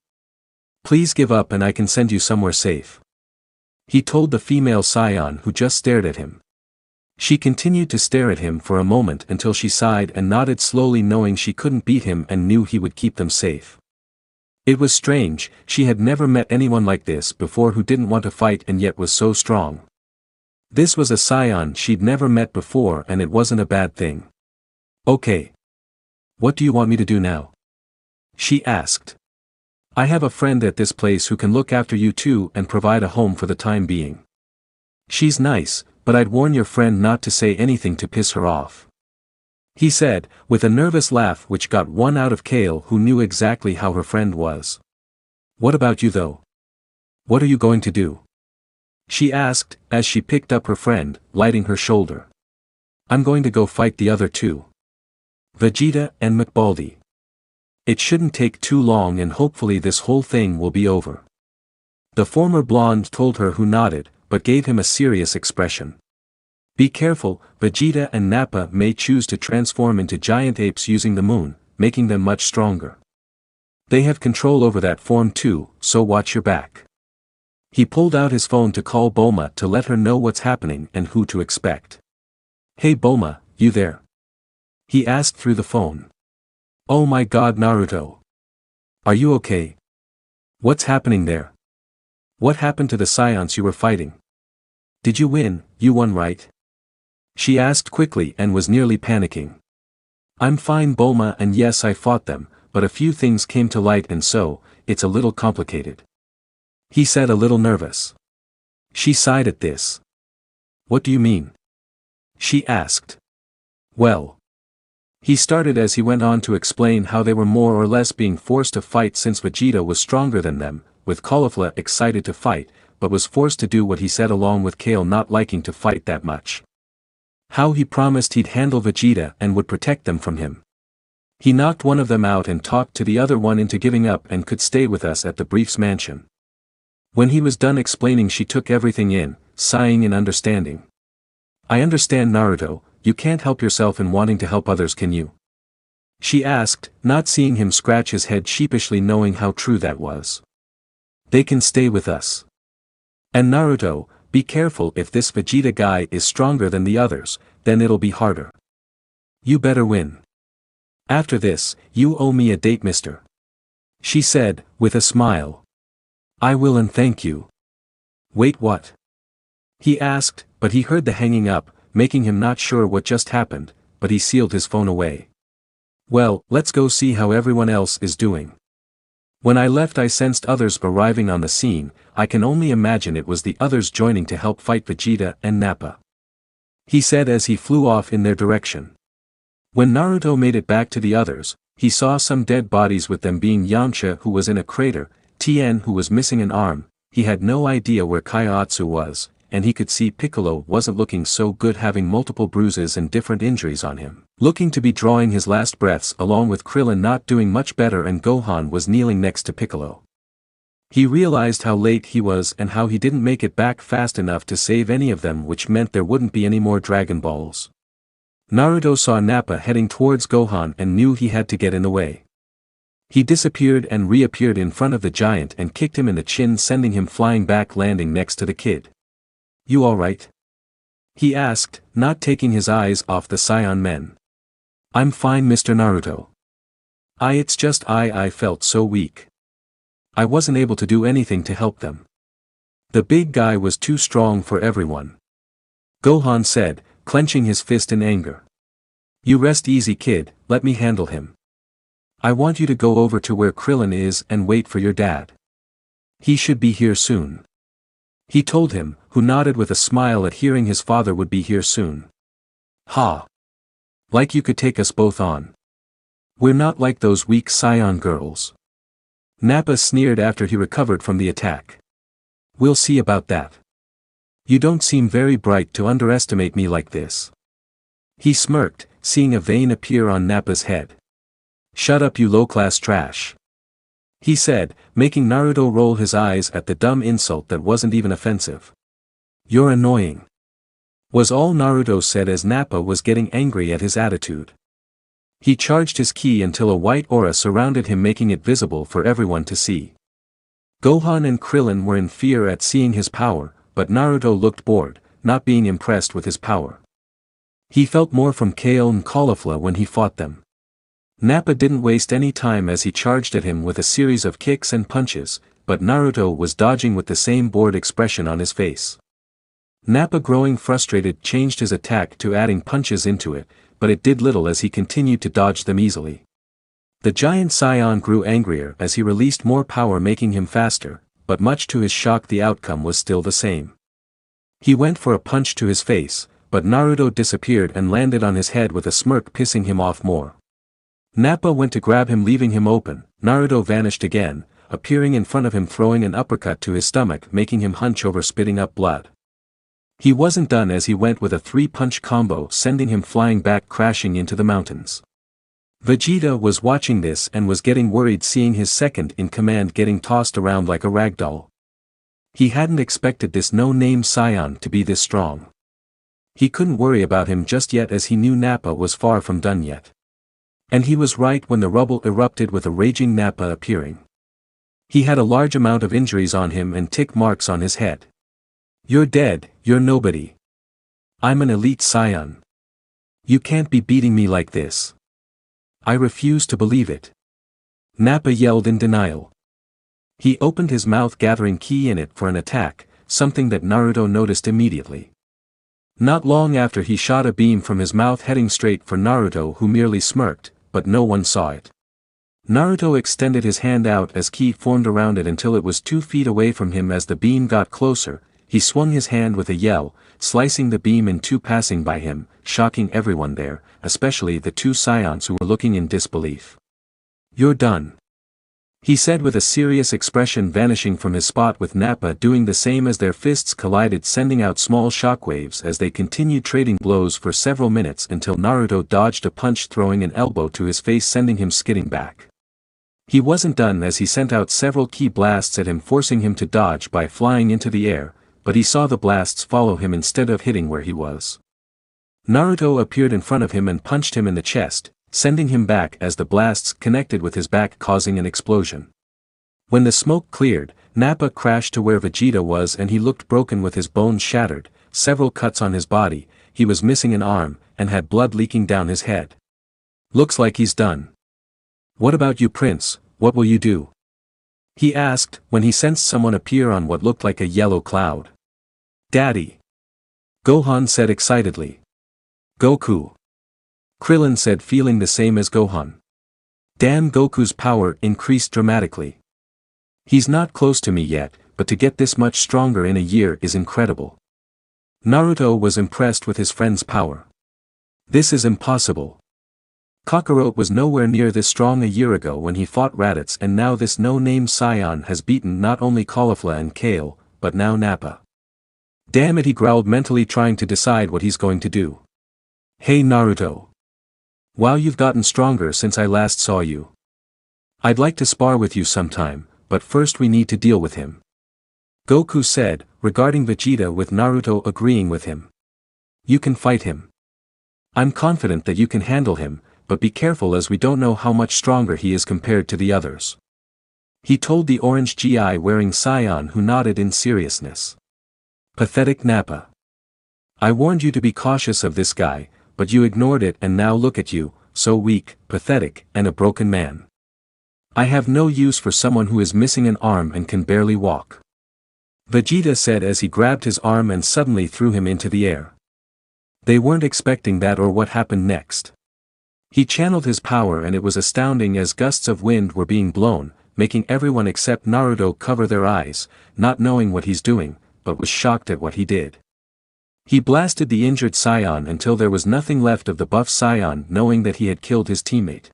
Please give up and I can send you somewhere safe," he told the female Saiyan who just stared at him. She continued to stare at him for a moment until she sighed and nodded slowly, knowing she couldn't beat him and knew he would keep them safe. It was strange, she had never met anyone like this before who didn't want to fight and yet was so strong. This was a Saiyan she'd never met before, and it wasn't a bad thing. "Okay. What do you want me to do now?" she asked. "I have a friend at this place who can look after you too and provide a home for the time being. She's nice, but I'd warn your friend not to say anything to piss her off," he said, with a nervous laugh which got one out of Kale, who knew exactly how her friend was. "What about you though? What are you going to do?" she asked, as she picked up her friend, lighting her shoulder. "I'm going to go fight the other two. Vegeta and McBaldi. It shouldn't take too long and hopefully this whole thing will be over." The former blonde told her, who nodded, but gave him a serious expression. "Be careful, Vegeta and Nappa may choose to transform into giant apes using the moon, making them much stronger. They have control over that form too, so watch your back." He pulled out his phone to call Bulma to let her know what's happening and who to expect. "Hey Bulma, you there?" he asked through the phone. "Oh my god, Naruto. Are you okay? What's happening there? What happened to the Saiyans you were fighting? Did you win? You won, right?" she asked quickly and was nearly panicking. "I'm fine, Bulma, and yes, I fought them, but a few things came to light and so, it's a little complicated," he said, a little nervous. She sighed at this. "What do you mean?" she asked. "Well," he started as he went on to explain how they were more or less being forced to fight since Vegeta was stronger than them, with Caulifla excited to fight, but was forced to do what he said along with Kale not liking to fight that much. How he promised he'd handle Vegeta and would protect them from him. He knocked one of them out and talked to the other one into giving up and could stay with us at the Brief's mansion. When he was done explaining, she took everything in, sighing in understanding. "I understand, Naruto, you can't help yourself in wanting to help others, can you?" she asked, not seeing him scratch his head sheepishly, knowing how true that was. "They can stay with us. And Naruto, be careful, if this Vegeta guy is stronger than the others, then it'll be harder. You better win. After this, you owe me a date, mister," she said, with a smile. "I will, and thank you." "Wait, what?" he asked, but he heard the hanging up, making him not sure what just happened, but he sealed his phone away. "Well, let's go see how everyone else is doing. When I left I sensed others arriving on the scene, I can only imagine it was the others joining to help fight Vegeta and Nappa," he said as he flew off in their direction. When Naruto made it back to the others, he saw some dead bodies, with them being Yamcha, who was in a crater, Tien, who was missing an arm. He had no idea where Kaiotsu was, and he could see Piccolo wasn't looking so good, having multiple bruises and different injuries on him, looking to be drawing his last breaths, along with Krillin not doing much better, and Gohan was kneeling next to Piccolo. He realized how late he was and how he didn't make it back fast enough to save any of them, which meant there wouldn't be any more Dragon Balls. Naruto saw Nappa heading towards Gohan and knew he had to get in the way. He disappeared and reappeared in front of the giant and kicked him in the chin, sending him flying back, landing next to the kid. "You alright?" he asked, not taking his eyes off the Saiyan men. "I'm fine, Mr. Naruto. It's just I felt so weak. I wasn't able to do anything to help them. The big guy was too strong for everyone," Gohan said, clenching his fist in anger. "You rest easy, kid, let me handle him. I want you to go over to where Krillin is and wait for your dad. He should be here soon," he told him, who nodded with a smile at hearing his father would be here soon. "Ha! Like you could take us both on. We're not like those weak Saiyan girls," Nappa sneered after he recovered from the attack. "We'll see about that. You don't seem very bright to underestimate me like this." He smirked, seeing a vein appear on Nappa's head. "Shut up, you low-class trash," he said, making Naruto roll his eyes at the dumb insult that wasn't even offensive. "You're annoying," was all Naruto said as Nappa was getting angry at his attitude. He charged his ki until a white aura surrounded him, making it visible for everyone to see. Gohan and Krillin were in fear at seeing his power, but Naruto looked bored, not being impressed with his power. He felt more from kale and cauliflower when he fought them. Nappa didn't waste any time as he charged at him with a series of kicks and punches, but Naruto was dodging with the same bored expression on his face. Nappa, growing frustrated, changed his attack to adding punches into it, but it did little as he continued to dodge them easily. The giant Saiyan grew angrier as he released more power, making him faster, but much to his shock the outcome was still the same. He went for a punch to his face, but Naruto disappeared and landed on his head with a smirk, pissing him off more. Nappa went to grab him, leaving him open. Naruto vanished again, appearing in front of him, throwing an uppercut to his stomach, making him hunch over, spitting up blood. He wasn't done as he went with a 3-punch combo, sending him flying back, crashing into the mountains. Vegeta was watching this and was getting worried, seeing his second-in-command getting tossed around like a ragdoll. He hadn't expected this no-name Saiyan to be this strong. He couldn't worry about him just yet as he knew Nappa was far from done yet. And he was right when the rubble erupted with a raging Nappa appearing. He had a large amount of injuries on him and tick marks on his head. "You're dead, you're nobody. I'm an elite Saiyan. You can't be beating me like this. I refuse to believe it." Nappa yelled in denial. He opened his mouth, gathering ki in it for an attack, something that Naruto noticed immediately. Not long after, he shot a beam from his mouth heading straight for Naruto, who merely smirked, but no one saw it. Naruto extended his hand out as ki formed around it until it was 2 feet away from him. As the beam got closer, he swung his hand with a yell, slicing the beam in two, passing by him, shocking everyone there, especially the 2 Saiyans who were looking in disbelief. "You're done," he said with a serious expression, vanishing from his spot, with Nappa doing the same as their fists collided, sending out small shockwaves as they continued trading blows for several minutes until Naruto dodged a punch, throwing an elbow to his face, sending him skidding back. He wasn't done as he sent out several ki blasts at him, forcing him to dodge by flying into the air, but he saw the blasts follow him instead of hitting where he was. Naruto appeared in front of him and punched him in the chest, sending him back as the blasts connected with his back, causing an explosion. When the smoke cleared, Nappa crashed to where Vegeta was and he looked broken with his bones shattered, several cuts on his body, he was missing an arm, and had blood leaking down his head. "Looks like he's done. What about you, Prince, what will you do?" he asked, when he sensed someone appear on what looked like a yellow cloud. "Daddy," Gohan said excitedly. "Goku," Krillin said, feeling the same as Gohan. "Damn, Goku's power increased dramatically. He's not close to me yet, but to get this much stronger in a year is incredible." Naruto was impressed with his friend's power. "This is impossible. Kakarot was nowhere near this strong a year ago when he fought Raditz, and now this no-name Saiyan has beaten not only Caulifla and Kale, but now Nappa. Damn it," he growled, mentally trying to decide what he's going to do. "Hey Naruto. Wow, you've gotten stronger since I last saw you. I'd like to spar with you sometime, but first we need to deal with him," Goku said, regarding Vegeta, with Naruto agreeing with him. "You can fight him. I'm confident that you can handle him, but be careful as we don't know how much stronger he is compared to the others," he told the orange GI wearing Saiyan, who nodded in seriousness. "Pathetic Nappa. I warned you to be cautious of this guy, but you ignored it, and now look at you, so weak, pathetic, and a broken man. I have no use for someone who is missing an arm and can barely walk," Vegeta said as he grabbed his arm and suddenly threw him into the air. They weren't expecting that or what happened next. He channeled his power and it was astounding as gusts of wind were being blown, making everyone except Naruto cover their eyes, not knowing what he's doing, but was shocked at what he did. He blasted the injured Saiyan until there was nothing left of the buff Saiyan, knowing that he had killed his teammate.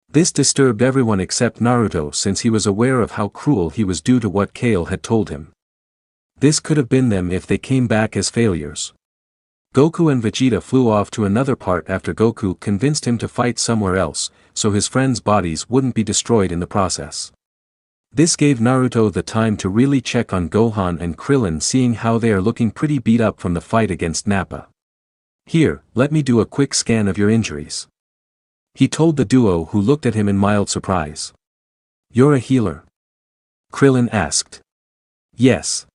This disturbed everyone except Naruto, since he was aware of how cruel he was due to what Kale had told him. This could have been them if they came back as failures. Goku and Vegeta flew off to another part after Goku convinced him to fight somewhere else, so his friends' bodies wouldn't be destroyed in the process. This gave Naruto the time to really check on Gohan and Krillin, seeing how they are looking pretty beat up from the fight against Nappa. "Here, let me do a quick scan of your injuries," he told the duo, who looked at him in mild surprise. "You're a healer?" Krillin asked. "Yes.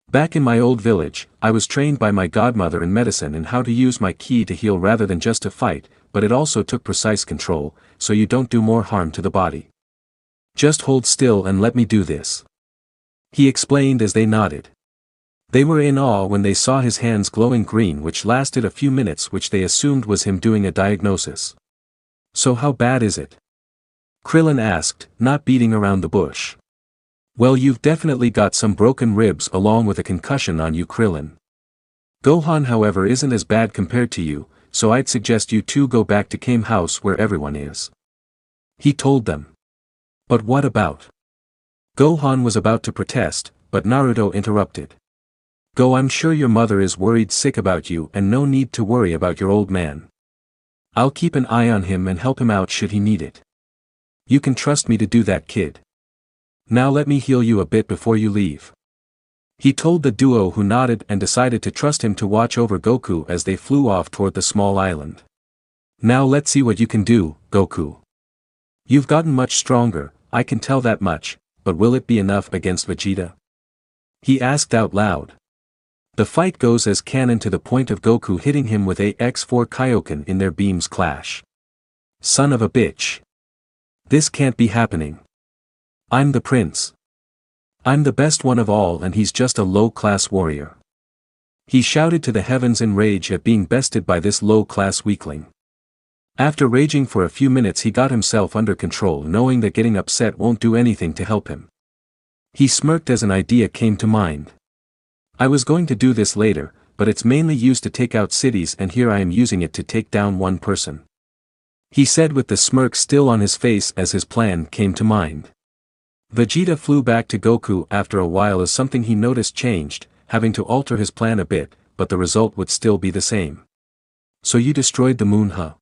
Back in my old village, I was trained by my godmother in medicine and how to use my ki to heal rather than just to fight, but it also took precise control, so you don't do more harm to the body. Just hold still and let me do this. He explained as they nodded. They were in awe when they saw his hands glowing green, which lasted a few minutes, which they assumed was him doing a diagnosis. So how bad is it? Krillin asked, not beating around the bush. Well, you've definitely got some broken ribs along with a concussion on you, Krillin. Gohan, however, isn't as bad compared to you, so I'd suggest you two go back to Kame House where everyone is. He told them. But what about? Gohan was about to protest, but Naruto interrupted. Go, I'm sure your mother is worried sick about you and no need to worry about your old man. I'll keep an eye on him and help him out should he need it. You can trust me to do that, kid. Now let me heal you a bit before you leave. He told the duo, who nodded and decided to trust him to watch over Goku as they flew off toward the small island. Now let's see what you can do, Goku. You've gotten much stronger, I can tell that much, but will it be enough against Vegeta? He asked out loud. The fight goes as canon to the point of Goku hitting him with a X4 Kaioken in their beams clash. Son of a bitch. This can't be happening. I'm the prince. I'm the best one of all and he's just a low-class warrior. He shouted to the heavens in rage at being bested by this low-class weakling. After raging for a few minutes, he got himself under control, knowing that getting upset won't do anything to help him. He smirked as an idea came to mind. I was going to do this later, but it's mainly used to take out cities and here I am using it to take down one person. He said with the smirk still on his face as his plan came to mind. Vegeta flew back to Goku after a while as something he noticed changed, having to alter his plan a bit, but the result would still be the same. So you destroyed the moon, huh?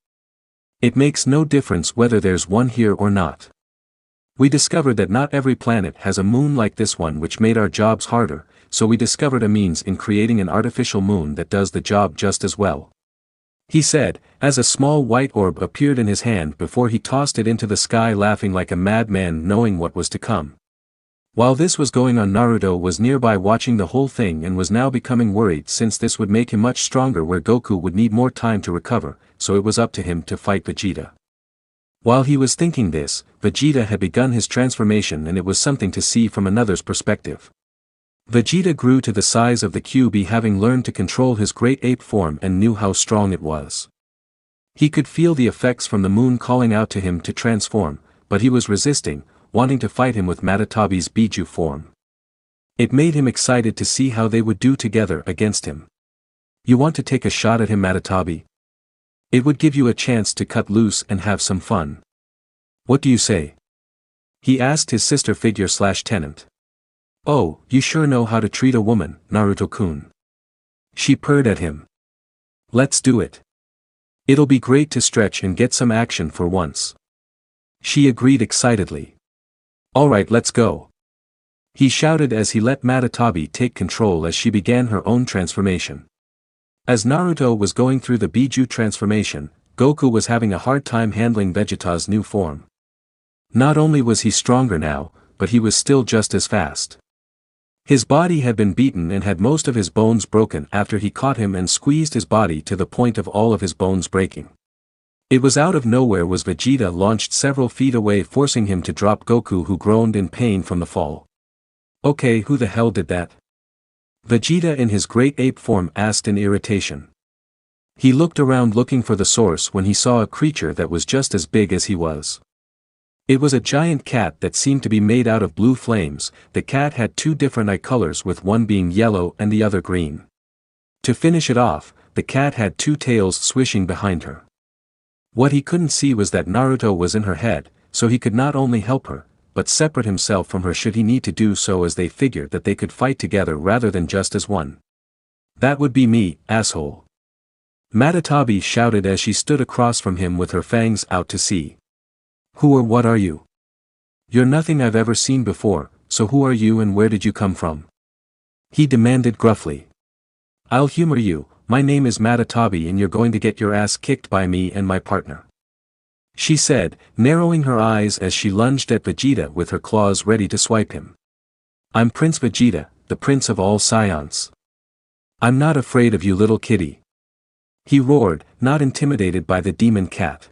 It makes no difference whether there's one here or not. We discovered that not every planet has a moon like this one, which made our jobs harder, so we discovered a means in creating an artificial moon that does the job just as well. He said, as a small white orb appeared in his hand before he tossed it into the sky, laughing like a madman knowing what was to come. While this was going on, Naruto was nearby watching the whole thing and was now becoming worried since this would make him much stronger where Goku would need more time to recover, so it was up to him to fight Vegeta. While he was thinking this, Vegeta had begun his transformation and it was something to see from another's perspective. Vegeta grew to the size of the QB, having learned to control his great ape form and knew how strong it was. He could feel the effects from the moon calling out to him to transform, but he was resisting, wanting to fight him with Madatabi's Biju form. It made him excited to see how they would do together against him. You want to take a shot at him, Madatabi? It would give you a chance to cut loose and have some fun. What do you say? He asked his sister figure/tenant. Oh, you sure know how to treat a woman, Naruto-kun. She purred at him. Let's do it. It'll be great to stretch and get some action for once. She agreed excitedly. Alright, let's go. He shouted as he let Madatabi take control as she began her own transformation. As Naruto was going through the Biju transformation, Goku was having a hard time handling Vegeta's new form. Not only was he stronger now, but he was still just as fast. His body had been beaten and had most of his bones broken after he caught him and squeezed his body to the point of all of his bones breaking. It was out of nowhere was Vegeta launched several feet away, forcing him to drop Goku, who groaned in pain from the fall. Okay, who the hell did that? Vegeta in his great ape form asked in irritation. He looked around looking for the source when he saw a creature that was just as big as he was. It was a giant cat that seemed to be made out of blue flames. The cat had two different eye colors, with one being yellow and the other green. To finish it off, the cat had two tails swishing behind her. What he couldn't see was that Naruto was in her head, so he could not only help her, but separate himself from her should he need to do so, as they figured that they could fight together rather than just as one. That would be me, asshole. Madatabi shouted as she stood across from him with her fangs out to sea. Who or what are you? You're nothing I've ever seen before, so who are you and where did you come from? He demanded gruffly. I'll humor you, my name is Madatabi and you're going to get your ass kicked by me and my partner. She said, narrowing her eyes as she lunged at Vegeta with her claws ready to swipe him. I'm Prince Vegeta, the prince of all Saiyans. I'm not afraid of you, little kitty. He roared, not intimidated by the demon cat.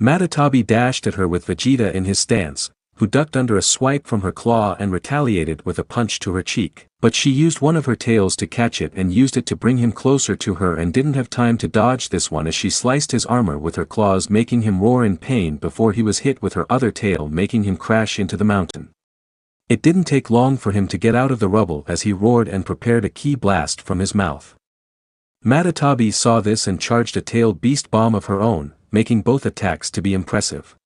Madara dashed at her with Vegeta in his stance, who ducked under a swipe from her claw and retaliated with a punch to her cheek. But she used one of her tails to catch it and used it to bring him closer to her and didn't have time to dodge this one as she sliced his armor with her claws, making him roar in pain before he was hit with her other tail, making him crash into the mountain. It didn't take long for him to get out of the rubble as he roared and prepared a ki blast from his mouth. Madara saw this and charged a tailed beast bomb of her own, making both attacks to be impressive.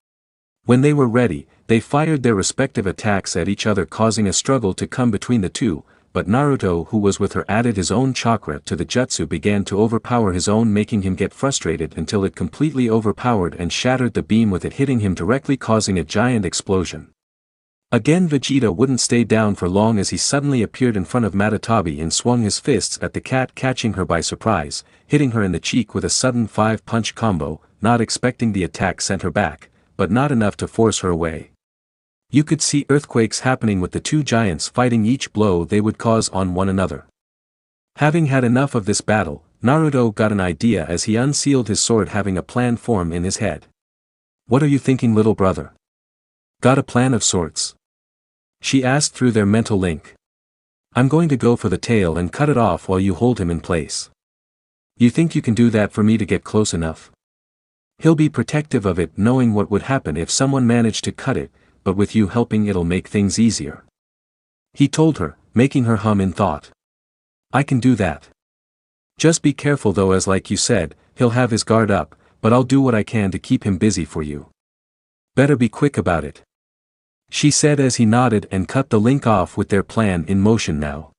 When they were ready, they fired their respective attacks at each other, causing a struggle to come between the two, but Naruto, who was with her, added his own chakra to the jutsu, began to overpower his own, making him get frustrated until it completely overpowered and shattered the beam with it, hitting him directly, causing a giant explosion. Again, Vegeta wouldn't stay down for long as he suddenly appeared in front of Madara and swung his fists at the cat, catching her by surprise, hitting her in the cheek with a sudden 5-punch combo, not expecting the attack sent her back, but not enough to force her away. You could see earthquakes happening with the two giants fighting each blow they would cause on one another. Having had enough of this battle, Naruto got an idea as he unsealed his sword, having a plan form in his head. What are you thinking, little brother? Got a plan of sorts? She asked through their mental link. I'm going to go for the tail and cut it off while you hold him in place. You think you can do that for me to get close enough? He'll be protective of it, knowing what would happen if someone managed to cut it, but with you helping it'll make things easier. He told her, making her hum in thought. I can do that. Just be careful though, as like you said, he'll have his guard up, but I'll do what I can to keep him busy for you. Better be quick about it. She said as he nodded and cut the link off with their plan in motion now.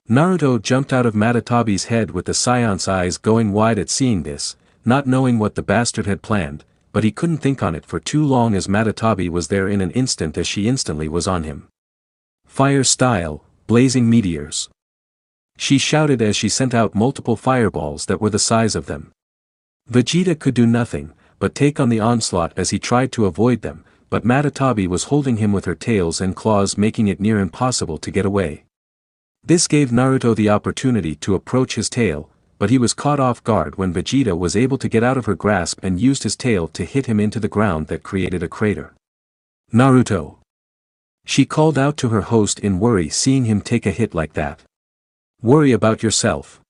Naruto jumped out of Madara's head with the Saiyans' eyes going wide at seeing this, not knowing what the bastard had planned, but he couldn't think on it for too long as Madara was there in an instant as she instantly was on him. Fire style, blazing meteors. She shouted as she sent out multiple fireballs that were the size of them. Vegeta could do nothing but take on the onslaught as he tried to avoid them, but Madara was holding him with her tails and claws, making it near impossible to get away. This gave Naruto the opportunity to approach his tail, but he was caught off guard when Vegeta was able to get out of her grasp and used his tail to hit him into the ground that created a crater. Naruto! She called out to her host in worry, seeing him take a hit like that. Worry about yourself.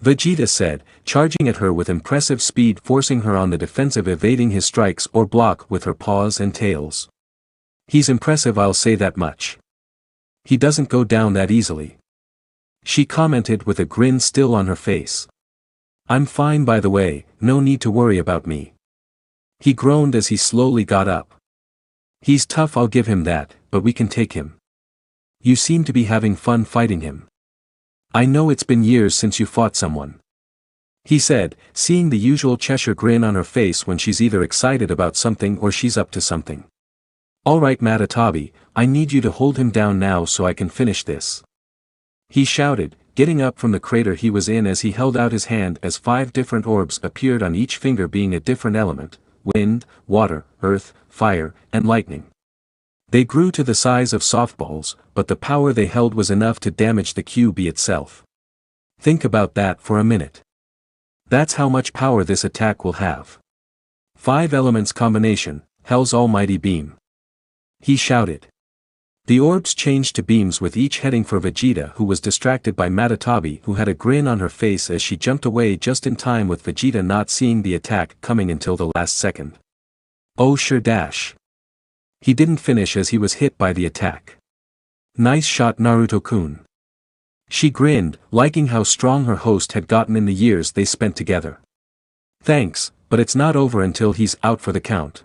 Vegeta said, charging at her with impressive speed, forcing her on the defensive, evading his strikes or block with her paws and tails. He's impressive, I'll say that much. He doesn't go down that easily. She commented with a grin still on her face. I'm fine, by the way, no need to worry about me. He groaned as he slowly got up. He's tough, I'll give him that, but we can take him. You seem to be having fun fighting him. I know it's been years since you fought someone. He said, seeing the usual Cheshire grin on her face when she's either excited about something or she's up to something. Alright Madara, I need you to hold him down now so I can finish this. He shouted, getting up from the crater he was in as he held out his hand as 5 different orbs appeared on each finger, being a different element: wind, water, earth, fire, and lightning. They grew to the size of softballs, but the power they held was enough to damage the QB itself. Think about that for a minute. That's how much power this attack will have. 5 elements combination, Hell's almighty beam. He shouted. The orbs changed to beams with each heading for Vegeta, who was distracted by Madara, who had a grin on her face as she jumped away just in time, with Vegeta not seeing the attack coming until the last second. Oh sure dash. He didn't finish as he was hit by the attack. Nice shot Naruto-kun. She grinned, liking how strong her host had gotten in the years they spent together. Thanks, but it's not over until he's out for the count.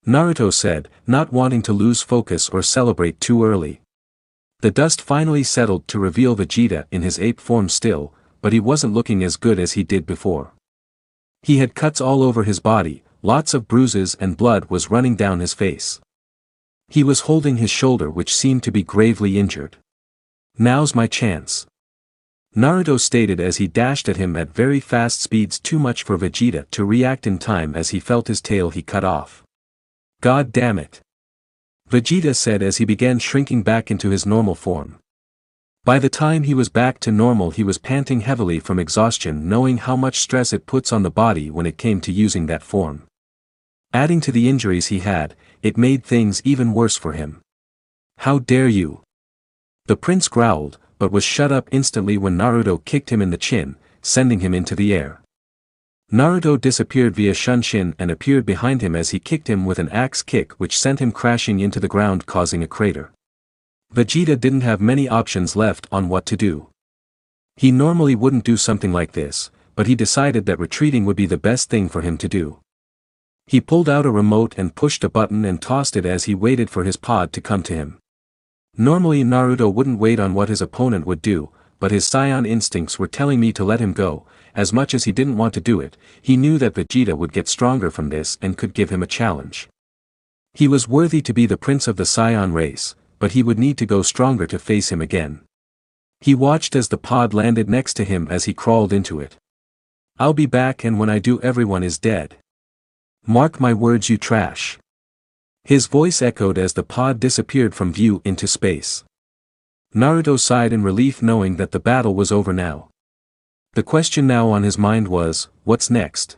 Naruto said, not wanting to lose focus or celebrate too early. The dust finally settled to reveal Vegeta in his ape form still, but he wasn't looking as good as he did before. He had cuts all over his body, lots of bruises, and blood was running down his face. He was holding his shoulder, which seemed to be gravely injured. Now's my chance. Naruto stated as he dashed at him at very fast speeds, too much for Vegeta to react in time as he felt his tail he cut off. God damn it. Vegeta said as he began shrinking back into his normal form. By the time he was back to normal, he was panting heavily from exhaustion, knowing how much stress it puts on the body when it came to using that form. Adding to the injuries he had, it made things even worse for him. "How dare you!" The prince growled, but was shut up instantly when Naruto kicked him in the chin, sending him into the air. Naruto disappeared via Shunshin and appeared behind him as he kicked him with an axe kick, which sent him crashing into the ground, causing a crater. Vegeta didn't have many options left on what to do. He normally wouldn't do something like this, but he decided that retreating would be the best thing for him to do. He pulled out a remote and pushed a button and tossed it as he waited for his pod to come to him. Normally Naruto wouldn't wait on what his opponent would do, but his Saiyan instincts were telling me to let him go. As much as he didn't want to do it, he knew that Vegeta would get stronger from this and could give him a challenge. He was worthy to be the prince of the Saiyan race, but he would need to go stronger to face him again. He watched as the pod landed next to him as he crawled into it. "I'll be back, and when I do, everyone is dead. Mark my words, you trash." His voice echoed as the pod disappeared from view into space. Naruto sighed in relief, knowing that the battle was over now. The question now on his mind was, what's next?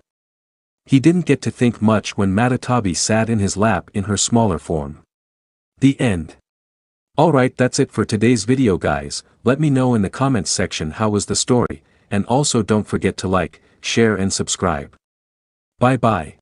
He didn't get to think much when Madara sat in his lap in her smaller form. The end. Alright, that's it for today's video, guys. Let me know in the comments section how was the story, and also don't forget to like, share and subscribe. Bye bye.